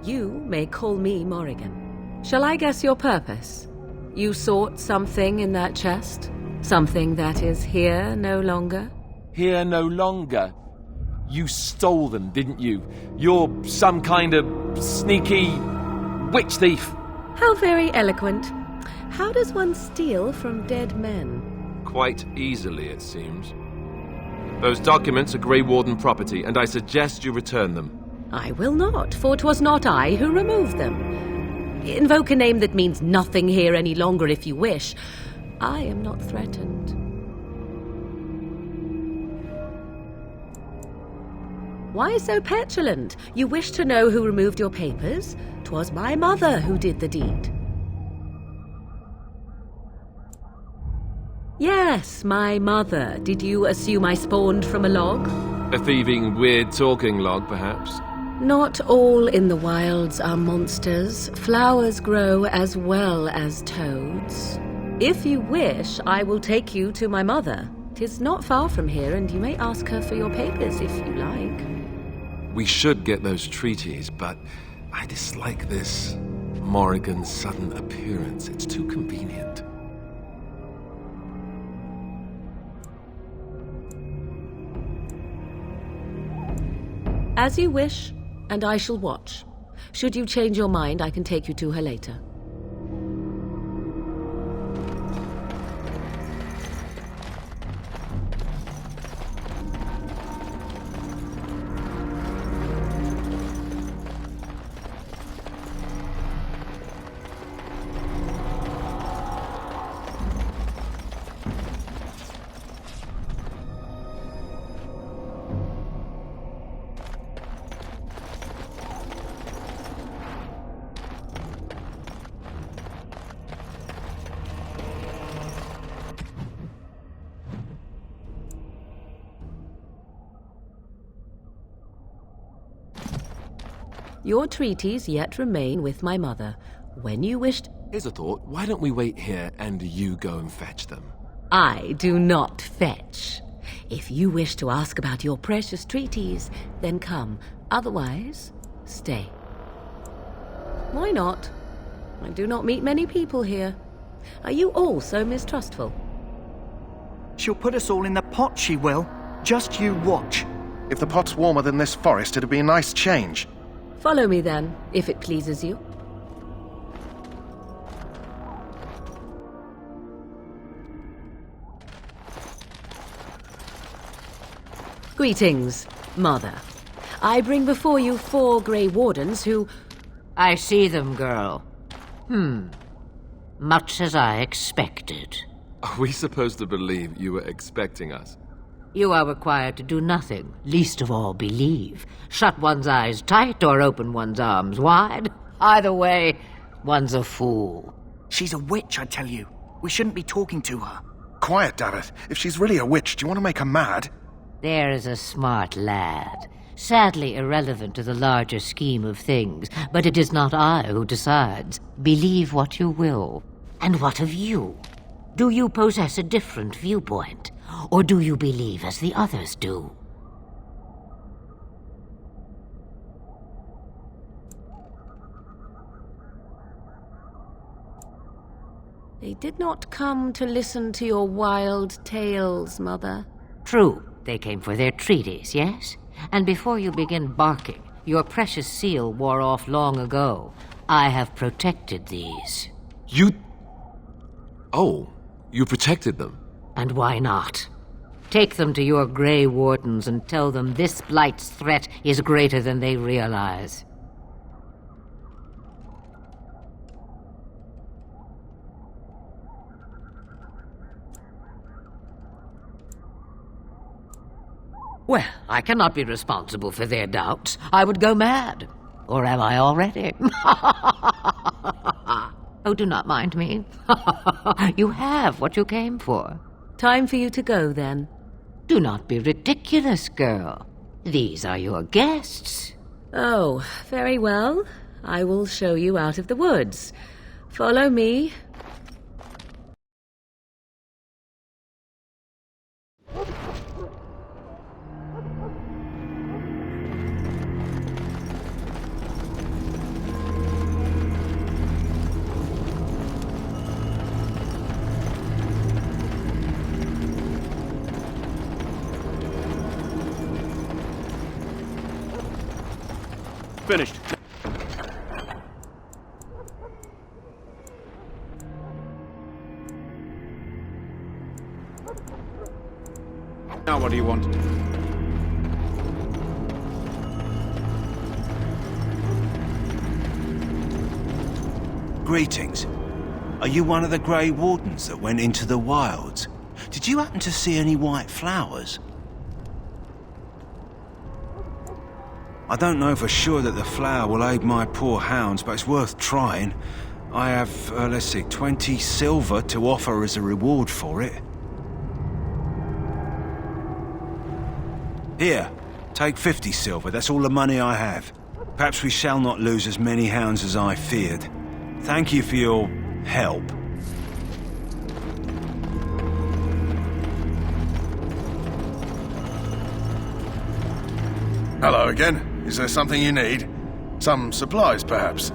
You may call me Morrigan. Shall I guess your purpose? You sought something in that chest? Something that is here no longer? Here no longer? You stole them, didn't you? You're some kind of sneaky witch thief. How very eloquent. How does one steal from dead men? Quite easily, it seems. Those documents are Grey Warden property, and I suggest you return them. I will not, for 'twas not I who removed them. Invoke a name that means nothing here any longer if you wish. I am not threatened. Why so petulant? You wish to know who removed your papers? 'Twas my mother who did the deed. Yes, my mother. Did you assume I spawned from a log? A thieving, weird-talking log, perhaps? Not all in the wilds are monsters. Flowers grow as well as toads. If you wish, I will take you to my mother. 'Tis not far from here, and you may ask her for your papers if you like. We should get those treaties, but I dislike this Morrigan's sudden appearance. It's too convenient. As you wish, and I shall watch. Should you change your mind, I can take you to her later. Your treaties yet remain with my mother. When you wished... Here's a thought. Why don't we wait here and you go and fetch them? I do not fetch. If you wish to ask about your precious treaties, then come. Otherwise, stay. Why not? I do not meet many people here. Are you all so mistrustful? She'll put us all in the pot, she will. Just you watch. If the pot's warmer than this forest, it'd be a nice change. Follow me then, if it pleases you. Greetings, Mother. I bring before you 4 Grey Wardens who... I see them, girl. Much as I expected. Are we supposed to believe you were expecting us? You are required to do nothing, least of all believe. Shut one's eyes tight or open one's arms wide. Either way, one's a fool. She's a witch, I tell you. We shouldn't be talking to her. Quiet, Davith. If she's really a witch, do you want to make her mad? There is a smart lad. Sadly irrelevant to the larger scheme of things, but it is not I who decides. Believe what you will. And what of you? Do you possess a different viewpoint? Or do you believe as the others do? They did not come to listen to your wild tales, Mother. True, they came for their treaties, yes? And before you begin barking, your precious seal wore off long ago. I have protected these. You... Oh, you protected them? And why not? Take them to your Grey Wardens and tell them this Blight's threat is greater than they realize. Well, I cannot be responsible for their doubts. I would go mad. Or am I already? Oh, do not mind me. You have what you came for. Time for you to go, then. Do not be ridiculous, girl. These are your guests. Oh, very well. I will show you out of the woods. Follow me. Finished. Now what do you want? Greetings. Are you one of the Grey Wardens that went into the wilds? Did you happen to see any white flowers? I don't know for sure that the flower will aid my poor hounds, but it's worth trying. I have, let's see, 20 silver to offer as a reward for it. Here, take 50 silver. That's all the money I have. Perhaps we shall not lose as many hounds as I feared. Thank you for your help. Hello again. Is there something you need? Some supplies, perhaps?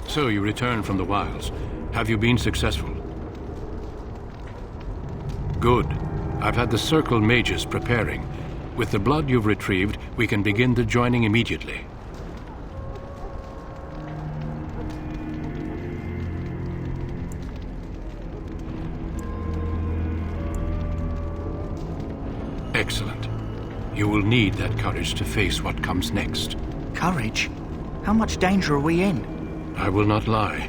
So you returned from the wilds. Have you been successful? Good. I've had the Circle mages preparing. With the blood you've retrieved, we can begin the joining immediately. Excellent. You will need that courage to face what comes next. Courage? How much danger are we in? I will not lie.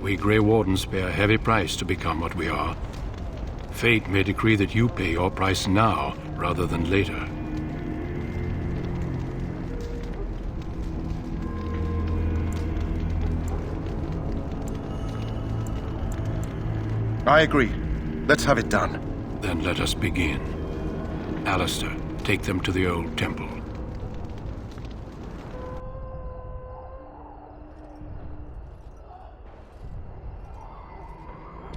We Grey Wardens pay a heavy price to become what we are. Fate may decree that you pay your price now, rather than later. I agree. Let's have it done. Then let us begin. Alistair, take them to the old temple.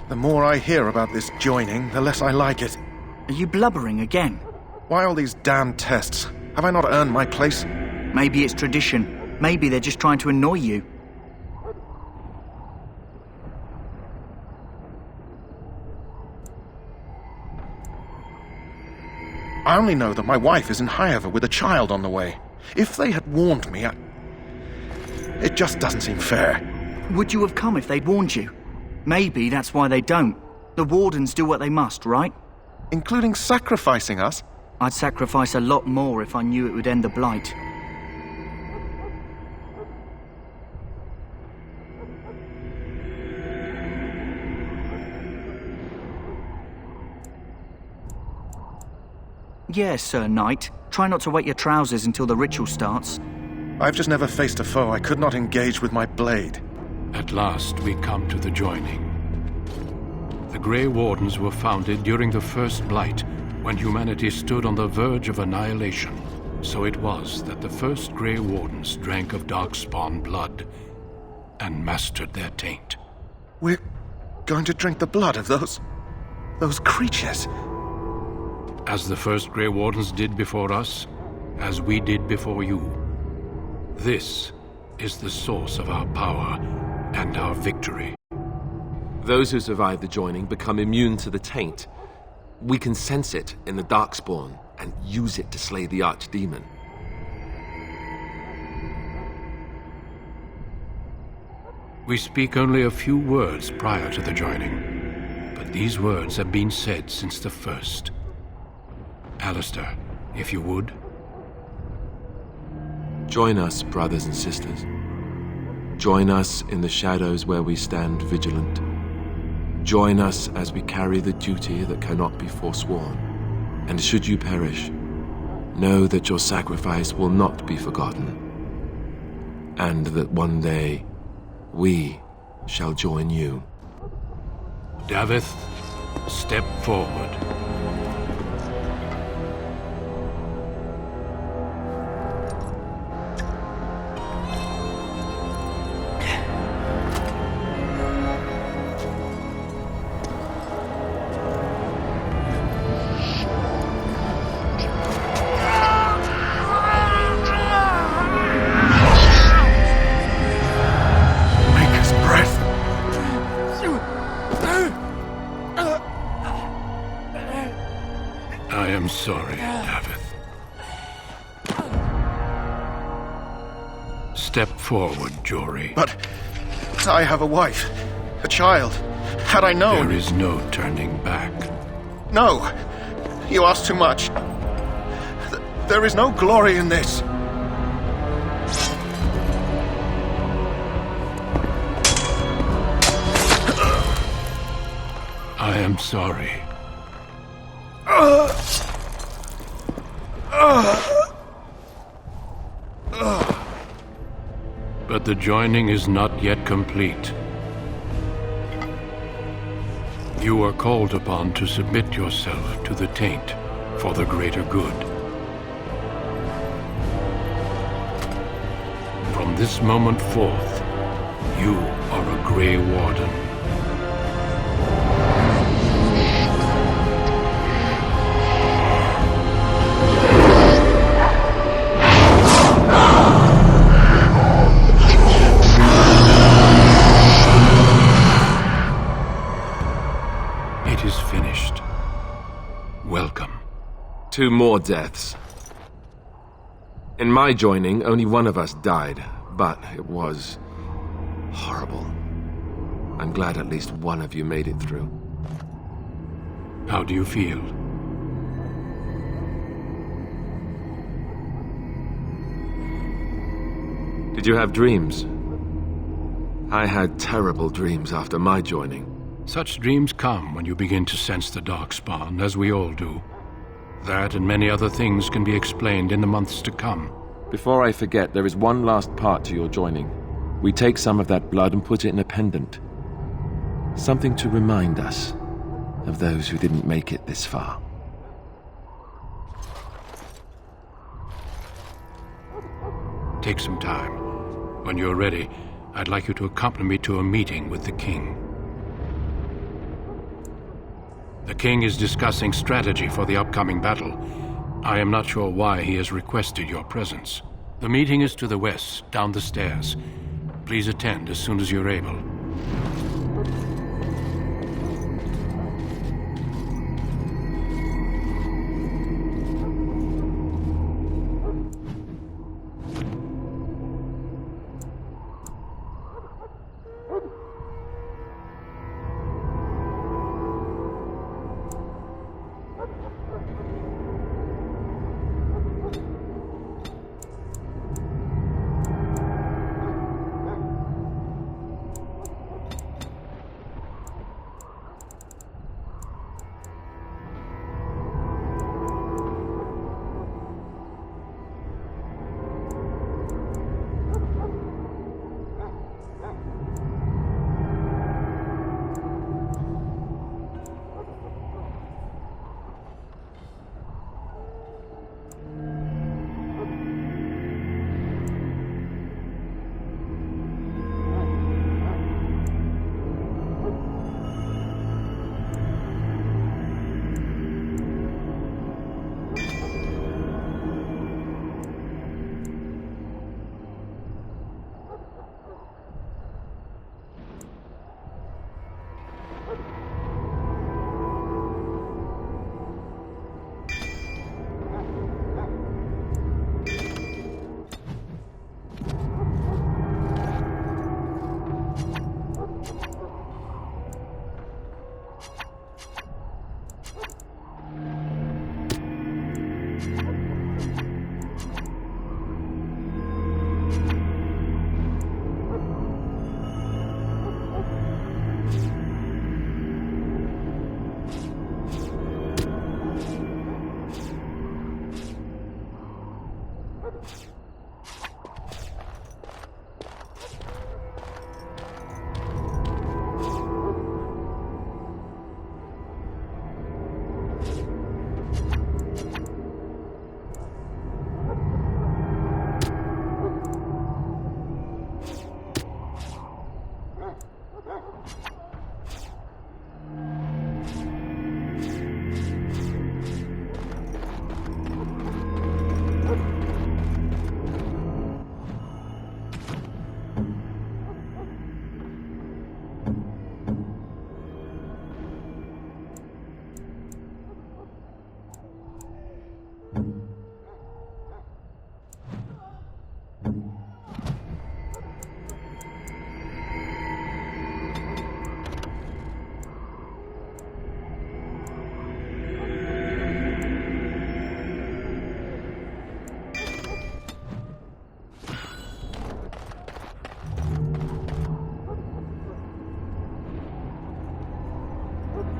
The more I hear about this joining, the less I like it. Are you blubbering again? Why all these damn tests? Have I not earned my place? Maybe it's tradition. Maybe they're just trying to annoy you. I only know that my wife is in Highever with a child on the way. If they had warned me, it just doesn't seem fair. Would you have come if they'd warned you? Maybe that's why they don't. The Wardens do what they must, right? Including sacrificing us? I'd sacrifice a lot more if I knew it would end the Blight. Yes, Sir Knight. Try not to wet your trousers until the ritual starts. I've just never faced a foe I could not engage with my blade. At last we come to the joining. The Grey Wardens were founded during the First Blight, when humanity stood on the verge of annihilation. So it was that the first Grey Wardens drank of Darkspawn blood and mastered their taint. We're going to drink the blood of those creatures. As the first Grey Wardens did before us, as we did before you. This is the source of our power and our victory. Those who survive the joining become immune to the taint. We can sense it in the Darkspawn and use it to slay the Archdemon. We speak only a few words prior to the joining, but these words have been said since the first. Alistair, if you would. Join us, brothers and sisters. Join us in the shadows where we stand vigilant. Join us as we carry the duty that cannot be forsworn. And should you perish, know that your sacrifice will not be forgotten, and that one day we shall join you. Davith, step forward. I am sorry, Davith. Step forward, Jory. But I have a wife, a child. Had I known... There is no turning back. No! You ask too much. There is no glory in this. I am sorry. But the joining is not yet complete. You are called upon to submit yourself to the taint for the greater good. From this moment forth, you are a Grey Warden. It is finished. Welcome. 2 more deaths. In my joining, only one of us died, but it was horrible. I'm glad at least one of you made it through. How do you feel? Did you have dreams? I had terrible dreams after my joining. Such dreams come when you begin to sense the Darkspawn, as we all do. That and many other things can be explained in the months to come. Before I forget, there is one last part to your joining. We take some of that blood and put it in a pendant. Something to remind us of those who didn't make it this far. Take some time. When you're ready, I'd like you to accompany me to a meeting with the King. The King is discussing strategy for the upcoming battle. I am not sure why he has requested your presence. The meeting is to the west, down the stairs. Please attend as soon as you're able.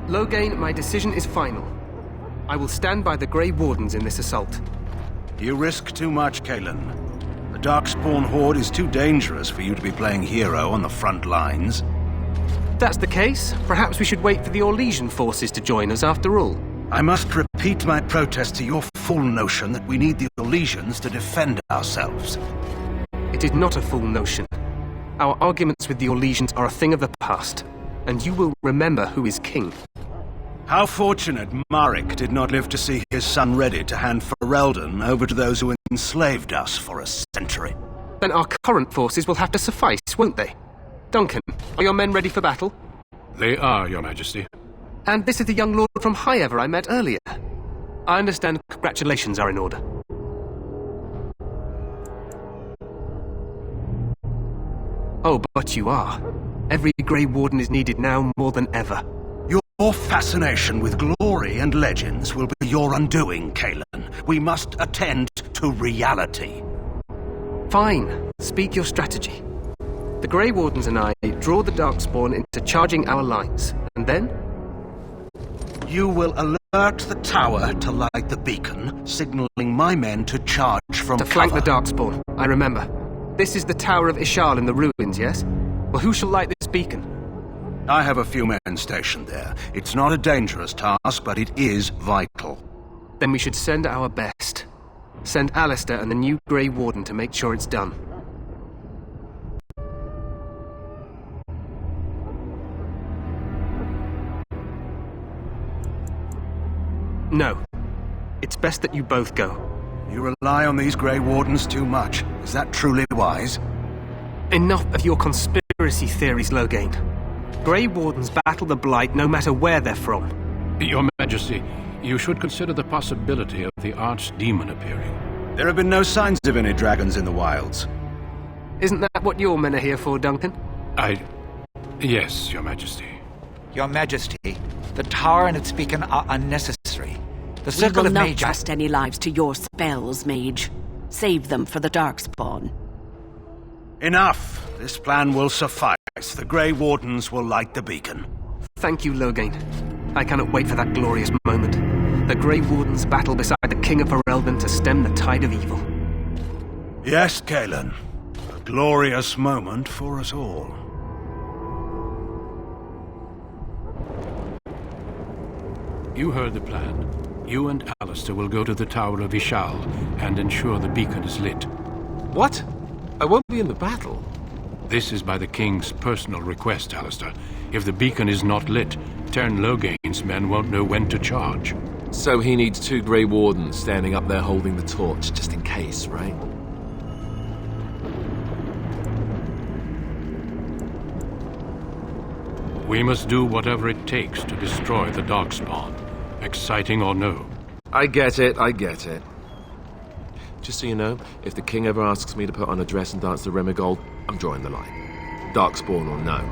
Loghain, my decision is final. I will stand by the Grey Wardens in this assault. You risk too much, Cailan. The Darkspawn Horde is too dangerous for you to be playing hero on the front lines. If that's the case, perhaps we should wait for the Orlesian forces to join us after all. I must repeat my protest to your fool notion that we need the Orlesians to defend ourselves. It is not a fool notion. Our arguments with the Orlesians are a thing of the past, and you will remember who is king. How fortunate Marek did not live to see his son ready to hand Ferelden over to those who enslaved us for a century. Then our current forces will have to suffice, won't they? Duncan, are your men ready for battle? They are, Your Majesty. And this is the young lord from Highever I met earlier. I understand congratulations are in order. Oh, but you are. Every Grey Warden is needed now more than ever. Your fascination with glory and legends will be your undoing, Cailan. We must attend to reality. Fine. Speak your strategy. The Grey Wardens and I draw the Darkspawn into charging our lines, and then? You will alert the tower to light the beacon, signaling my men to charge from cover. To flank the Darkspawn, I remember. This is the Tower of Ishal in the ruins, yes? Well, who shall light this beacon? I have a few men stationed there. It's not a dangerous task, but it is vital. Then we should send our best. Send Alistair and the new Grey Warden to make sure it's done. No. It's best that you both go. You rely on these Grey Wardens too much. Is that truly wise? Enough of your conspiracy theories, Loghain. Grey Wardens battle the Blight no matter where they're from. Your Majesty, you should consider the possibility of the Archdemon appearing. There have been no signs of any dragons in the wilds. Isn't that what your men are here for, Duncan? Yes, Your Majesty. Your Majesty, the tower and its beacon are unnecessary. The We circle will of not mage... trust any lives to your spells, mage. Save them for the Darkspawn. Enough! This plan will suffice. The Grey Wardens will light the beacon. Thank you, Loghain. I cannot wait for that glorious moment. The Grey Wardens battle beside the King of Ferelden to stem the tide of evil. Yes, Cailan. A glorious moment for us all. You heard the plan. You and Alistair will go to the Tower of Ishal and ensure the beacon is lit. What? I won't be in the battle. This is by the King's personal request, Alistair. If the beacon is not lit, Tern Loghain's men won't know when to charge. So he needs 2 Grey Wardens standing up there holding the torch, just in case, right? We must do whatever it takes to destroy the Darkspawn, exciting or no. I get it. Just so you know, if the King ever asks me to put on a dress and dance the Remigold, I'm drawing the line. Darkspawn or no.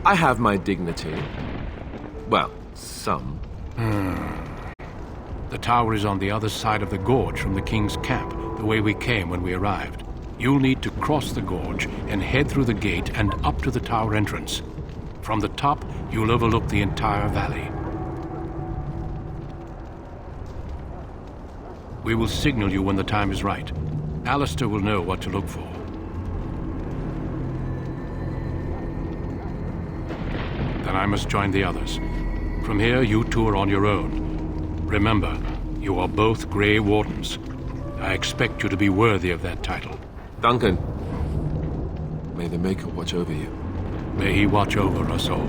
I have my dignity. Well, some. The tower is on the other side of the gorge from the King's camp, the way we came when we arrived. You'll need to cross the gorge and head through the gate and up to the tower entrance. From the top, you'll overlook the entire valley. We will signal you when the time is right. Alistair will know what to look for. Then I must join the others. From here, you two are on your own. Remember, you are both Grey Wardens. I expect you to be worthy of that title. Duncan, may the Maker watch over you. May he watch over us all.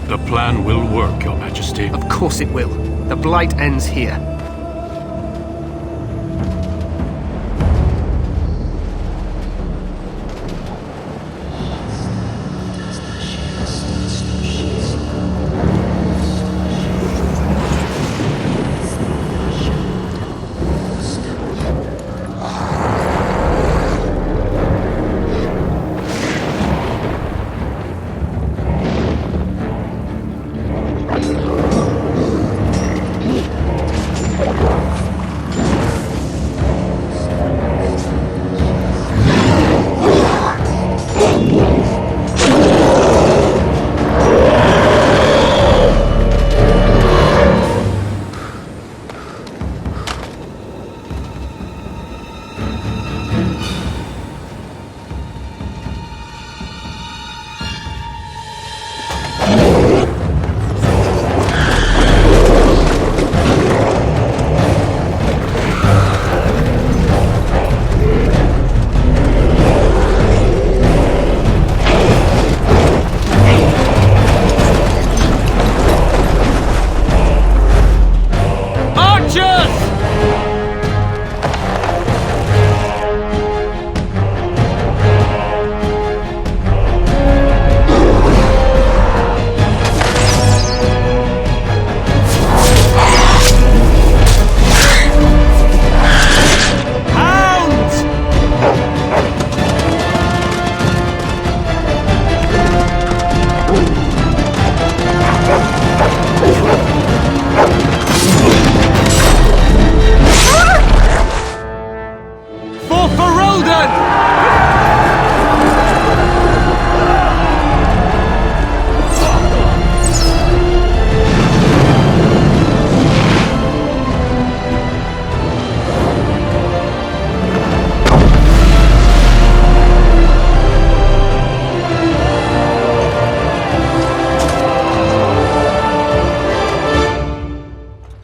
The plan will work, Your Majesty. Of course it will. The Blight ends here.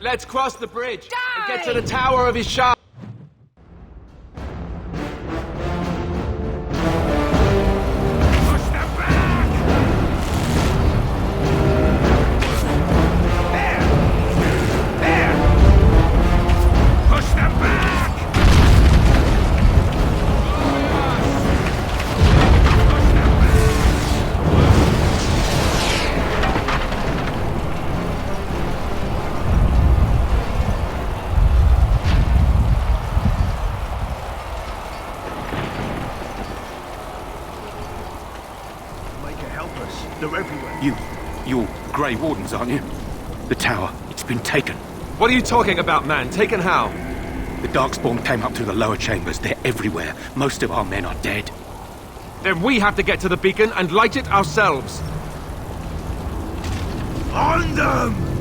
Let's cross the bridge and get to the Tower of Ishar. They're everywhere. You're Grey Wardens, aren't you? The tower, it's been taken. What are you talking about, man? Taken how? The Darkspawn came up through the lower chambers. They're everywhere. Most of our men are dead. Then we have to get to the beacon and light it ourselves. On them!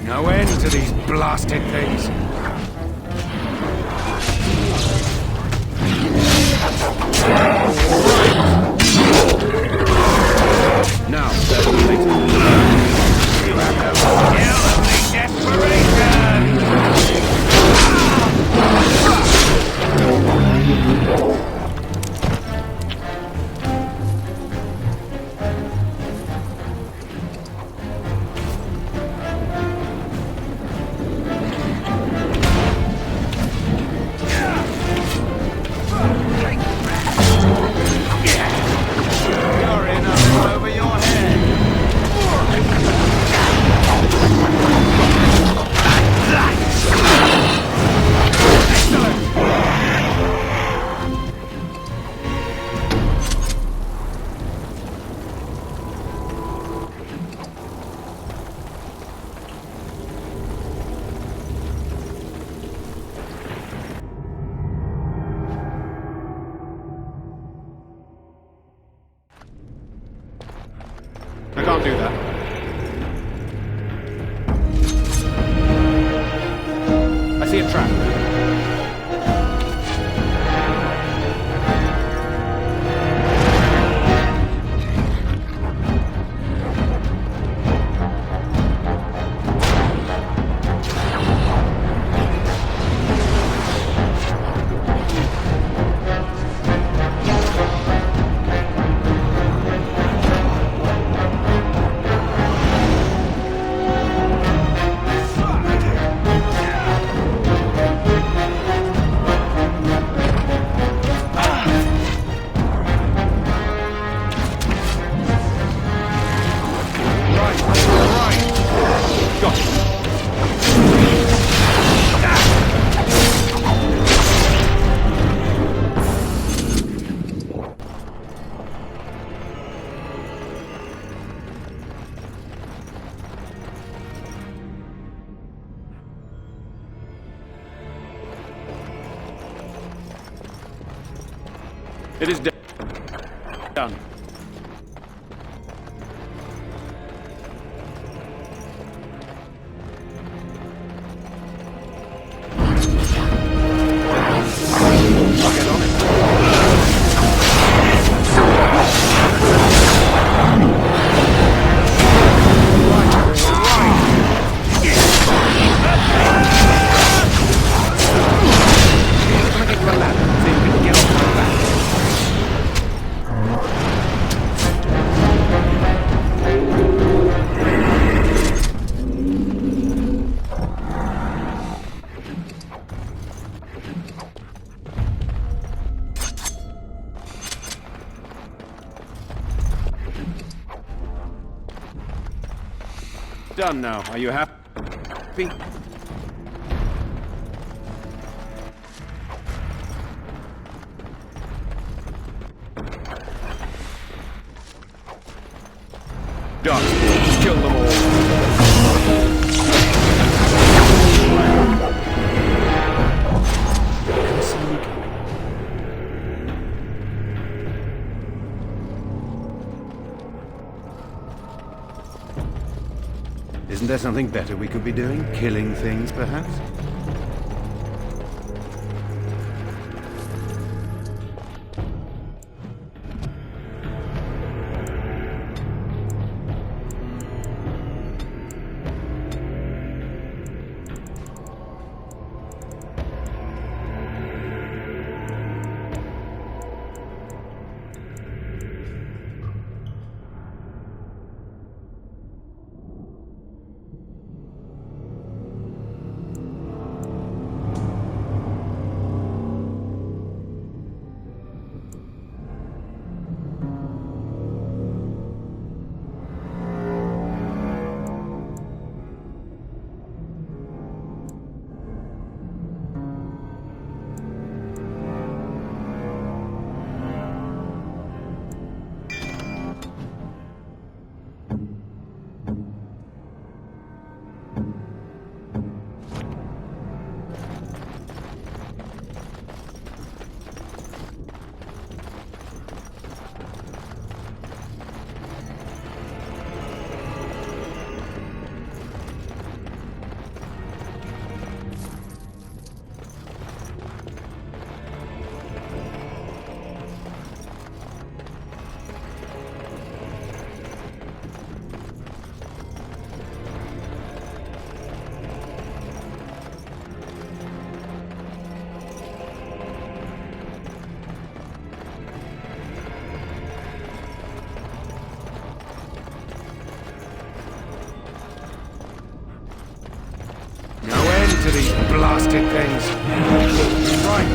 No end to these blasted things. Now, that's later. You have no skill, only desperation! You're in over your head. I can't do that. I see a trap. It is done. Done now. Are you happy? Done. Kill them all. Isn't there something better we could be doing? Killing things, perhaps? these blasted things. Right.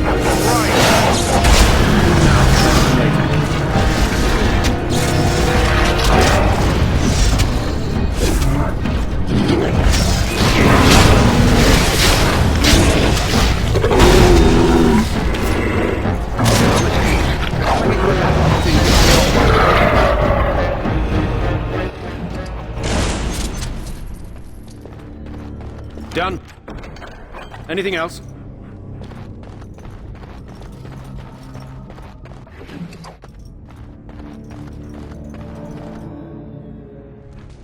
Done. Anything else?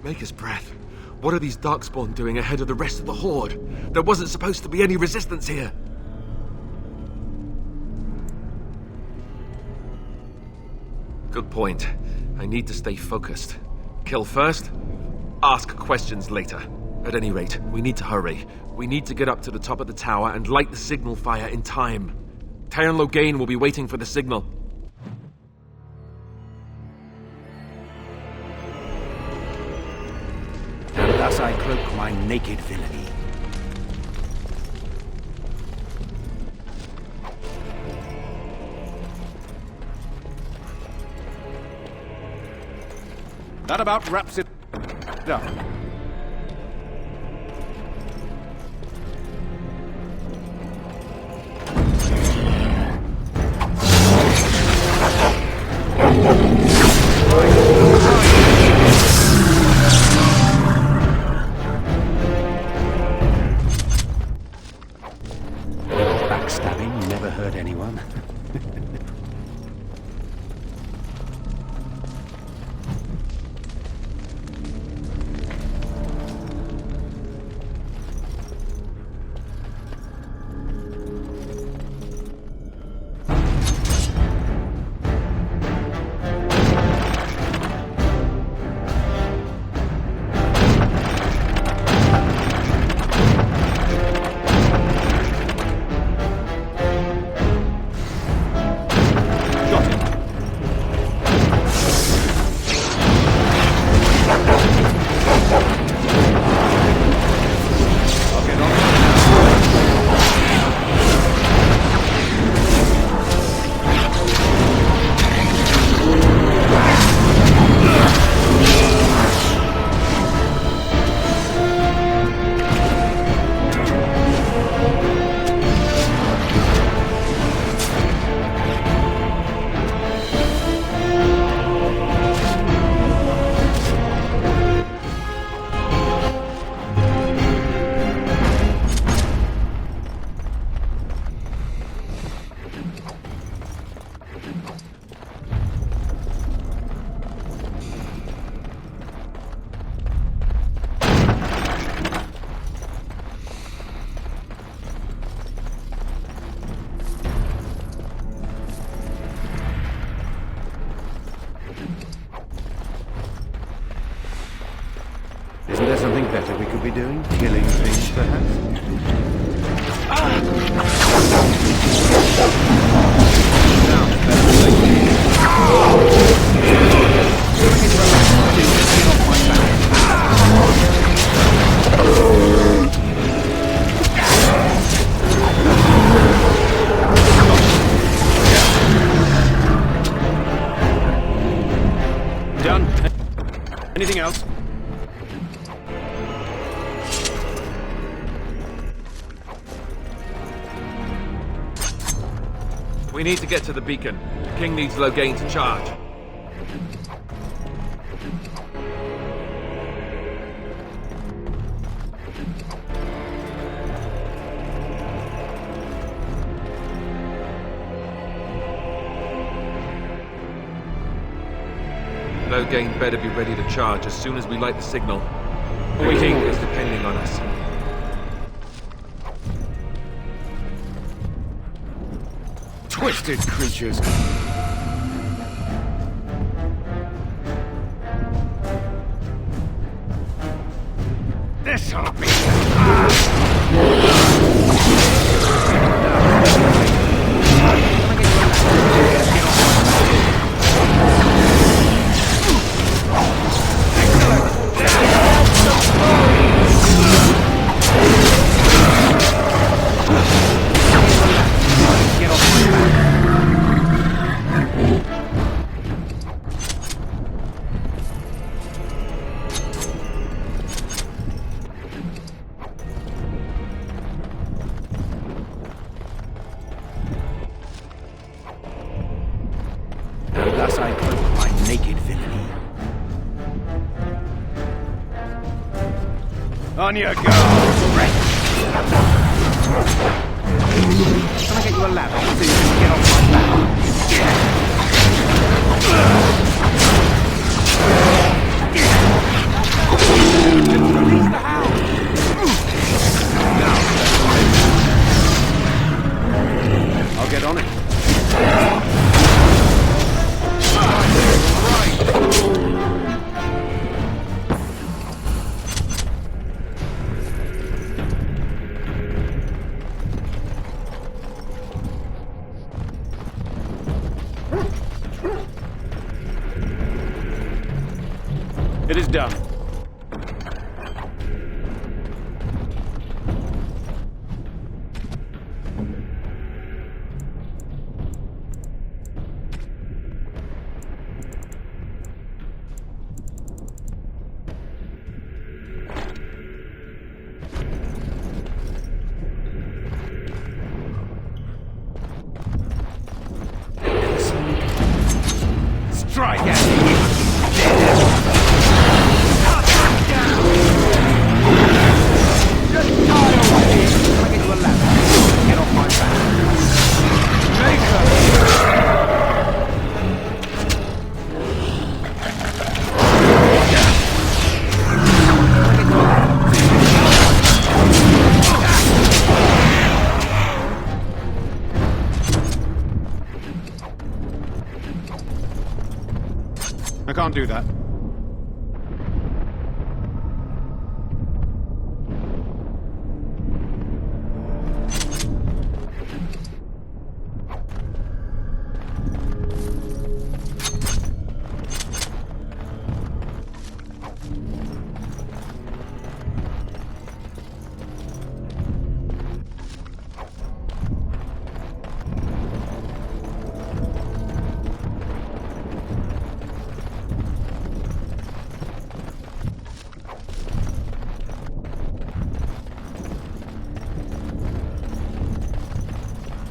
Maker's breath. What are these Darkspawn doing ahead of the rest of the Horde? There wasn't supposed to be any resistance here. Good point. I need to stay focused. Kill first, ask questions later. At any rate, we need to hurry. We need to get up to the top of the tower and light the signal fire in time. Teyrn Loghain will be waiting for the signal. And thus I cloak my naked villainy. That about wraps it up. Backstabbing never hurt anyone. Isn't there something better we could be doing? Killing things, perhaps? Done. Anything else? We need to get to the beacon. The king needs Loghain to charge. Loghain better be ready to charge as soon as we light the signal. The king is depending on us. Twisted creatures. This'll be... On your go, wretch! Can I get you a ladder so you can get off my back? Release the hound! Now, I'll get on it. It is done. Strike at me! I can't do that.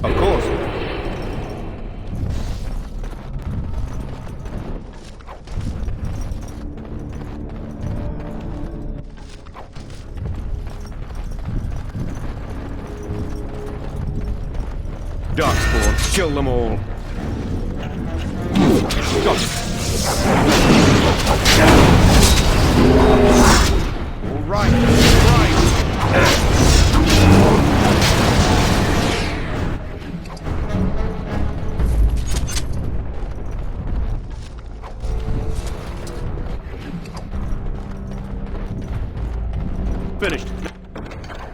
Of course. Darkspawn, kill them all. Got it. All right, all right. Finished.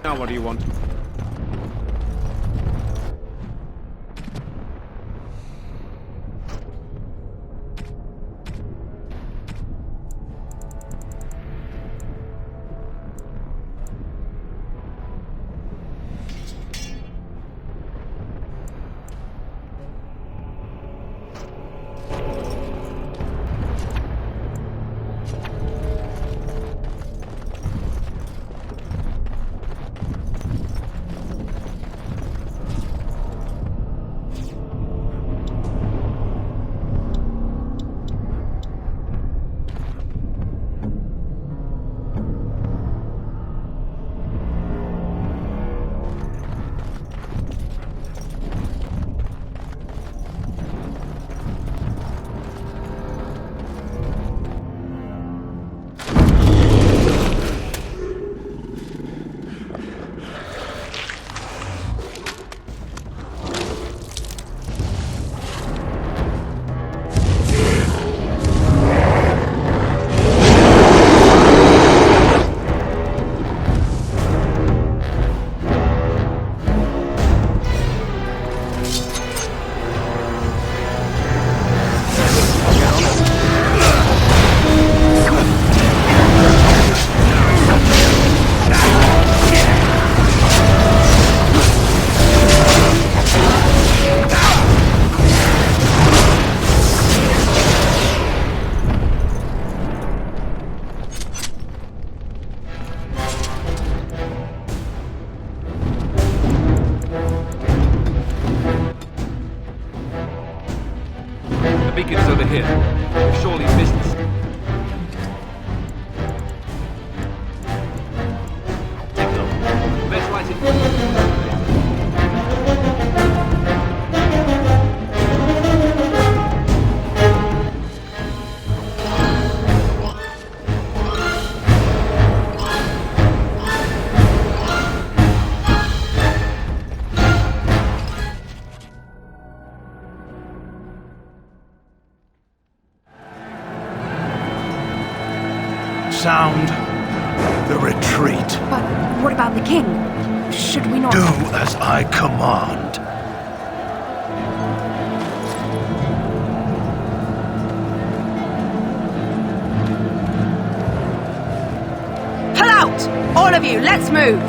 Now what do you want? beacon's over here. Surely missed. Sound the retreat. But what about the king? Should we not... Do as I command. Pull out! All of you, let's move!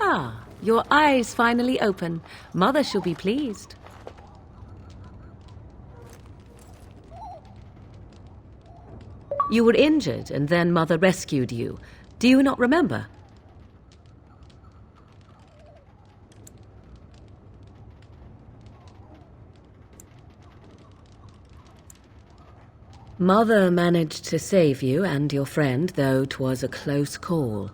Ah, your eyes finally open. Mother shall be pleased. You were injured, and then Mother rescued you. Do you not remember? Mother managed to save you and your friend, though 'twas a close call.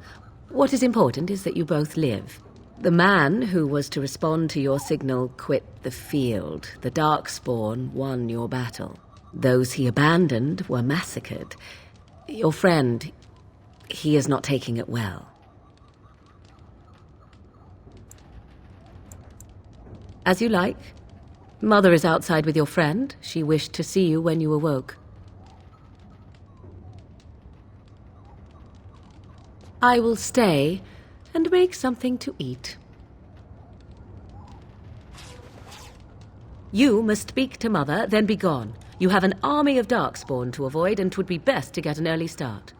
What is important is that you both live. The man who was to respond to your signal quit the field. The Darkspawn won your battle. Those he abandoned were massacred. Your friend, he is not taking it well. As you like. Mother is outside with your friend. She wished to see you when you awoke. I will stay and make something to eat. You must speak to Mother, then be gone. You have an army of Darkspawn to avoid, and 'twould be best to get an early start.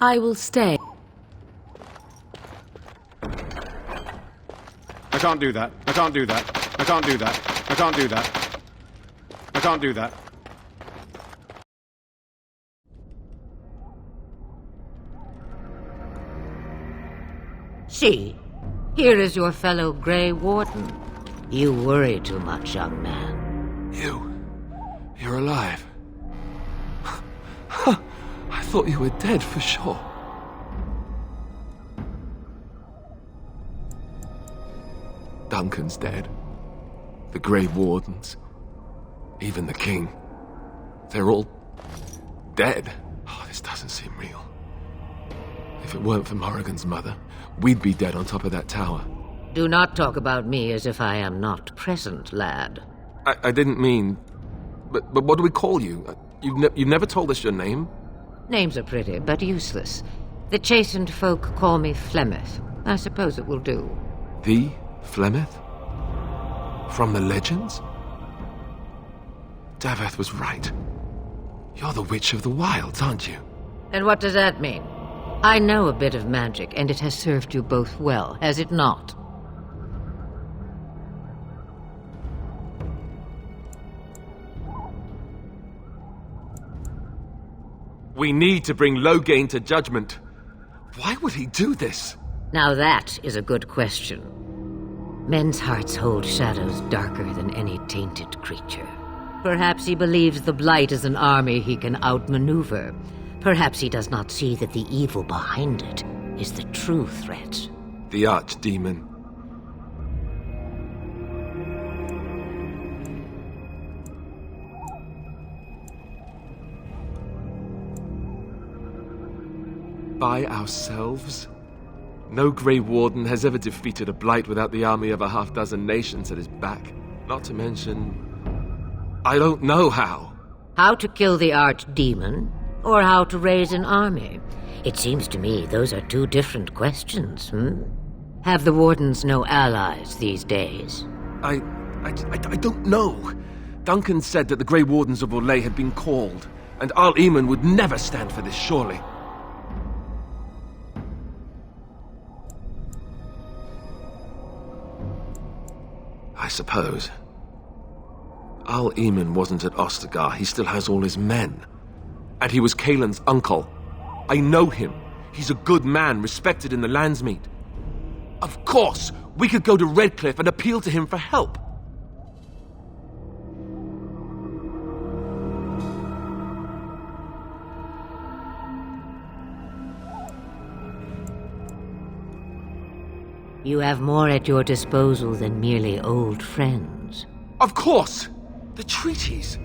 I will stay. I can't do that. I can't do that. I can't do that. I can't do that. I can't do that. See, here is your fellow Grey Warden. You worry too much, young man. You're alive. I thought you were dead for sure. Duncan's dead. The Grey Wardens. Even the King. They're all dead? Oh, this doesn't seem real. If it weren't for Morrigan's mother, we'd be dead on top of that tower. Do not talk about me as if I am not present, lad. I didn't mean... But what do we call you? You've never told us your name? Names are pretty, but useless. The chastened folk call me Flemeth. I suppose it will do. The Flemeth? From the legends? Daveth was right. You're the Witch of the Wilds, aren't you? And what does that mean? I know a bit of magic, and it has served you both well, has it not? We need to bring Loghain to judgment. Why would he do this? Now that is a good question. Men's hearts hold shadows darker than any tainted creature. Perhaps he believes the Blight is an army he can outmaneuver. Perhaps he does not see that the evil behind it is the true threat. The Archdemon. By ourselves? No Grey Warden has ever defeated a Blight without the army of a half-dozen nations at his back. Not to mention... I don't know how. How to kill the Archdemon, or how to raise an army? It seems to me those are two different questions, Have the Wardens no allies these days? I don't know. Duncan said that the Grey Wardens of Orlais had been called, and Arl Eamon would never stand for this, surely. I suppose. Arl Eamon wasn't at Ostagar. He still has all his men. And he was Kaelin's uncle. I know him. He's a good man, respected in the Landsmeet. Of course, we could go to Redcliffe and appeal to him for help. You have more at your disposal than merely old friends. Of course! The treaties!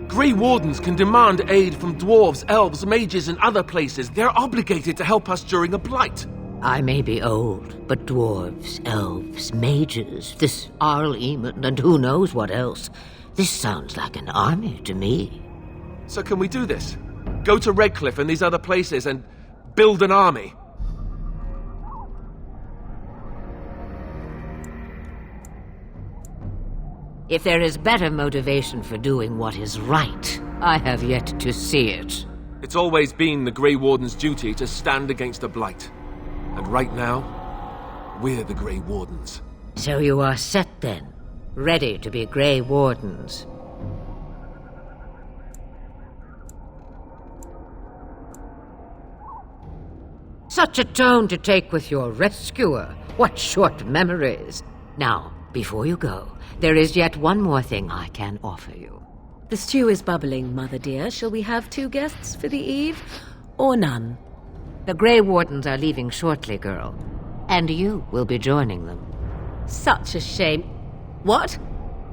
Grey Wardens can demand aid from dwarves, elves, mages, and other places. They're obligated to help us during a blight. I may be old, but dwarves, elves, mages, this Arl Eamon, and who knows what else. This sounds like an army to me. So can we do this? Go to Redcliffe and these other places and build an army? If there is better motivation for doing what is right, I have yet to see it. It's always been the Grey Warden's duty to stand against a blight. And right now, we're the Grey Wardens. So you are set then, ready to be Grey Wardens. Such a tone to take with your rescuer. What short memories. Now, before you go, there is yet one more thing I can offer you. The stew is bubbling, Mother dear. Shall we have 2 guests for the eve, or none? The Grey Wardens are leaving shortly, girl. And you will be joining them. Such a shame. What?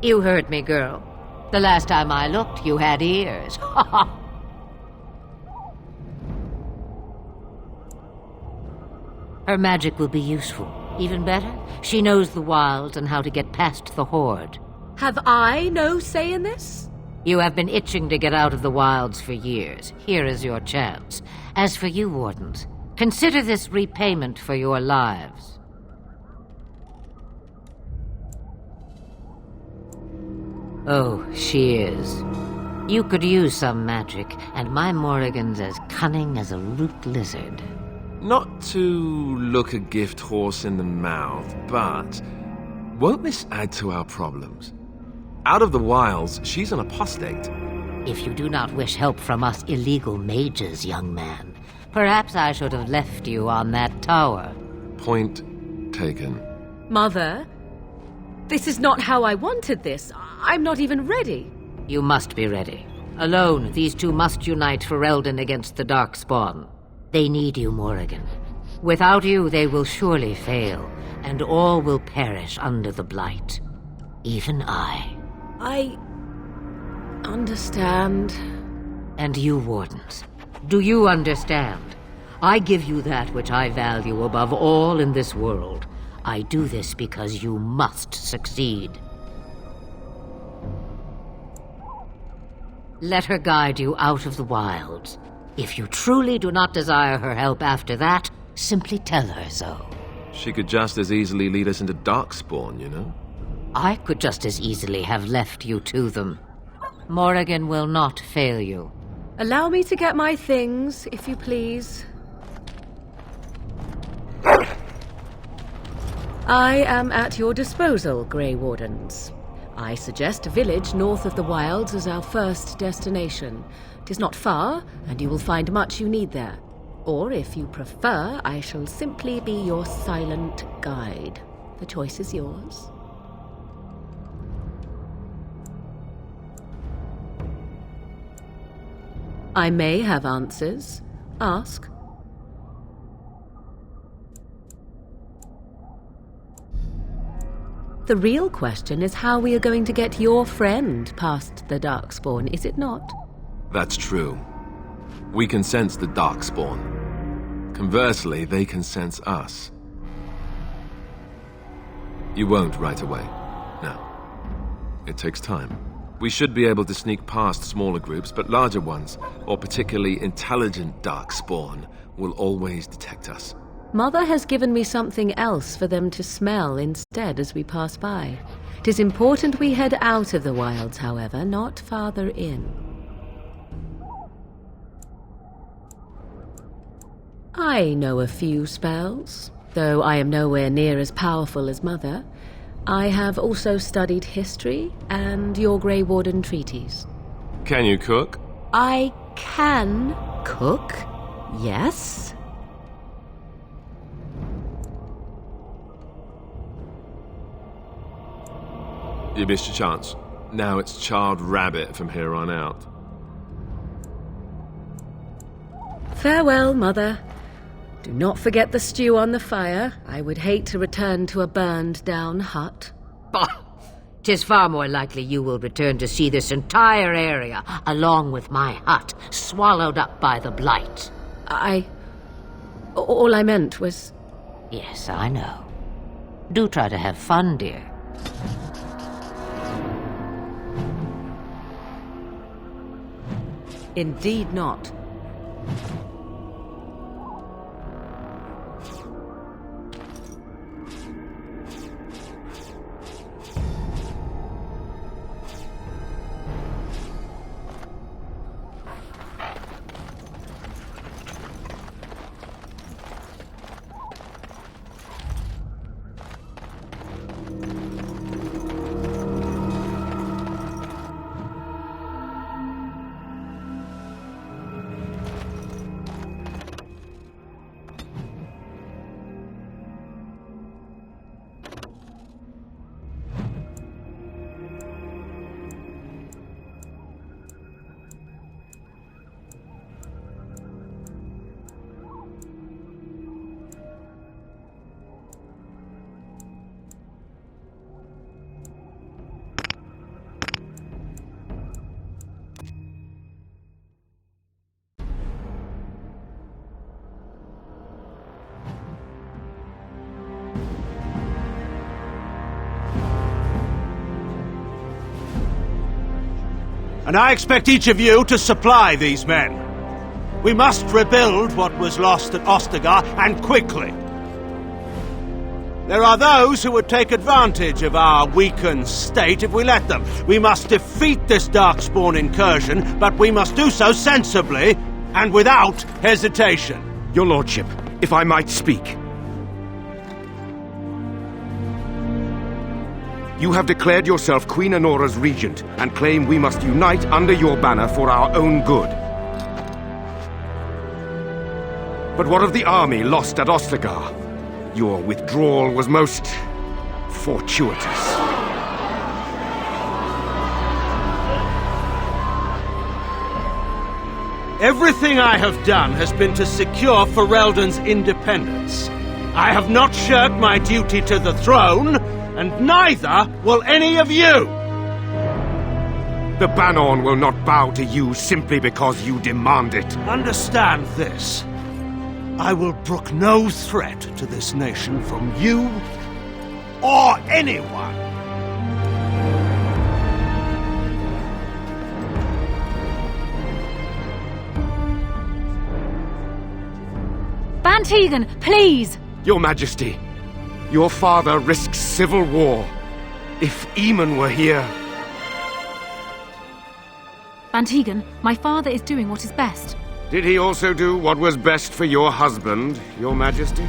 You heard me, girl. The last time I looked, you had ears. Her magic will be useful. Even better, she knows the wilds and how to get past the Horde. Have I no say in this? You have been itching to get out of the wilds for years. Here is your chance. As for you, Wardens, consider this repayment for your lives. Oh, she is. You could use some magic, and my Morrigan's as cunning as a root lizard. Not to look a gift horse in the mouth, but won't this add to our problems? Out of the wilds, she's an apostate. If you do not wish help from us illegal mages, young man, perhaps I should have left you on that tower. Point taken. Mother, this is not how I wanted this. I'm not even ready. You must be ready. Alone, these two must unite for Eldon against the Darkspawn. They need you, Morrigan. Without you, they will surely fail, and all will perish under the Blight. Even I. I understand. And you, Wardens, do you understand? I give you that which I value above all in this world. I do this because you must succeed. Let her guide you out of the wilds. If you truly do not desire her help after that, simply tell her so. She could just as easily lead us into Darkspawn, you know? I could just as easily have left you to them. Morrigan will not fail you. Allow me to get my things, if you please. I am at your disposal, Grey Wardens. I suggest a village north of the wilds as our first destination. It is not far, and you will find much you need there. Or, if you prefer, I shall simply be your silent guide. The choice is yours. I may have answers. Ask. The real question is how we are going to get your friend past the Darkspawn, is it not? That's true. We can sense the Darkspawn. Conversely, they can sense us. You won't right away. No. It takes time. We should be able to sneak past smaller groups, but larger ones, or particularly intelligent Darkspawn, will always detect us. Mother has given me something else for them to smell instead as we pass by. It is important we head out of the wilds, however, not farther in. I know a few spells, though I am nowhere near as powerful as Mother. I have also studied history and your Grey Warden treaties. Can you cook? I can cook, yes. You missed your chance. Now it's charred rabbit from here on out. Farewell, Mother. Do not forget the stew on the fire. I would hate to return to a burned-down hut. Bah! 'Tis far more likely you will return to see this entire area, along with my hut, swallowed up by the blight. All I meant was... Yes, I know. Do try to have fun, dear. Indeed not. And I expect each of you to supply these men. We must rebuild what was lost at Ostagar, and quickly. There are those who would take advantage of our weakened state if we let them. We must defeat this Darkspawn incursion, but we must do so sensibly and without hesitation. Your Lordship, if I might speak. You have declared yourself Queen Anora's regent, and claim we must unite under your banner for our own good. But what of the army lost at Ostagar? Your withdrawal was most fortuitous. Everything I have done has been to secure Ferelden's independence. I have not shirked my duty to the throne, and neither will any of you! The Bannorn will not bow to you simply because you demand it. Understand this. I will brook no threat to this nation from you or anyone. Van Tegan, please! Your Majesty, your father risks civil war. If Eamon were here... Van Tegan, my father is doing what is best. Did he also do what was best for your husband, Your Majesty?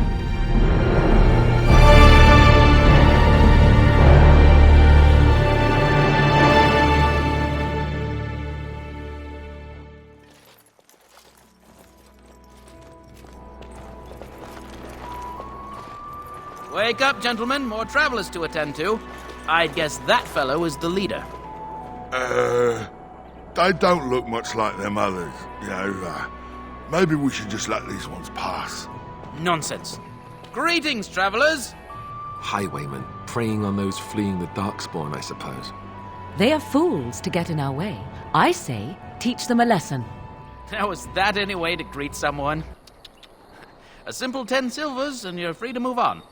Wake up, gentlemen. More travelers to attend to. I'd guess that fellow is the leader. They don't look much like them others, you know. Maybe we should just let these ones pass. Nonsense. Greetings, travelers. Highwaymen, preying on those fleeing the Darkspawn, I suppose. They are fools to get in our way. I say, teach them a lesson. Now, is that any way to greet someone? A simple 10 silvers and you're free to move on.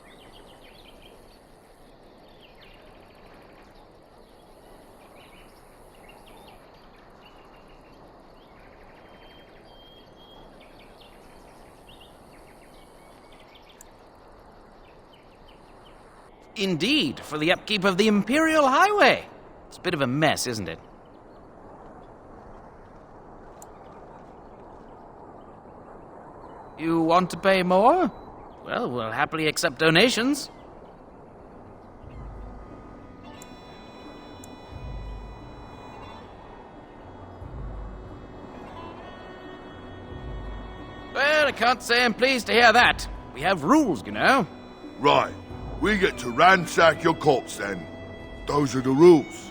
Indeed, for the upkeep of the Imperial Highway. It's a bit of a mess, isn't it? You want to pay more? Well, we'll happily accept donations. Well, I can't say I'm pleased to hear that. We have rules, you know. Right. We get to ransack your corpse, then. Those are the rules.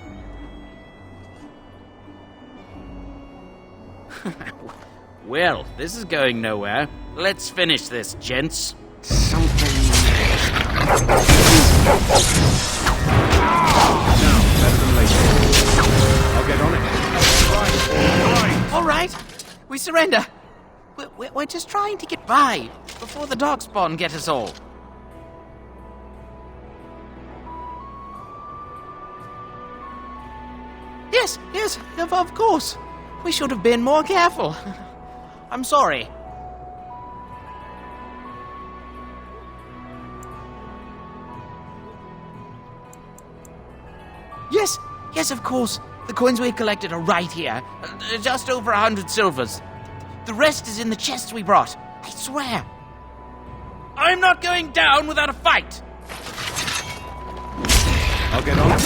Well, this is going nowhere. Let's finish this, gents. I'll get on it. All right. We surrender. We're just trying to get by before the Darkspawn get us all. Yes, of course. We should have been more careful. I'm sorry. Yes, of course. The coins we collected are right here. Just over 100 silvers. The rest is in the chests we brought. I swear. I'm not going down without a fight. I'll get on it.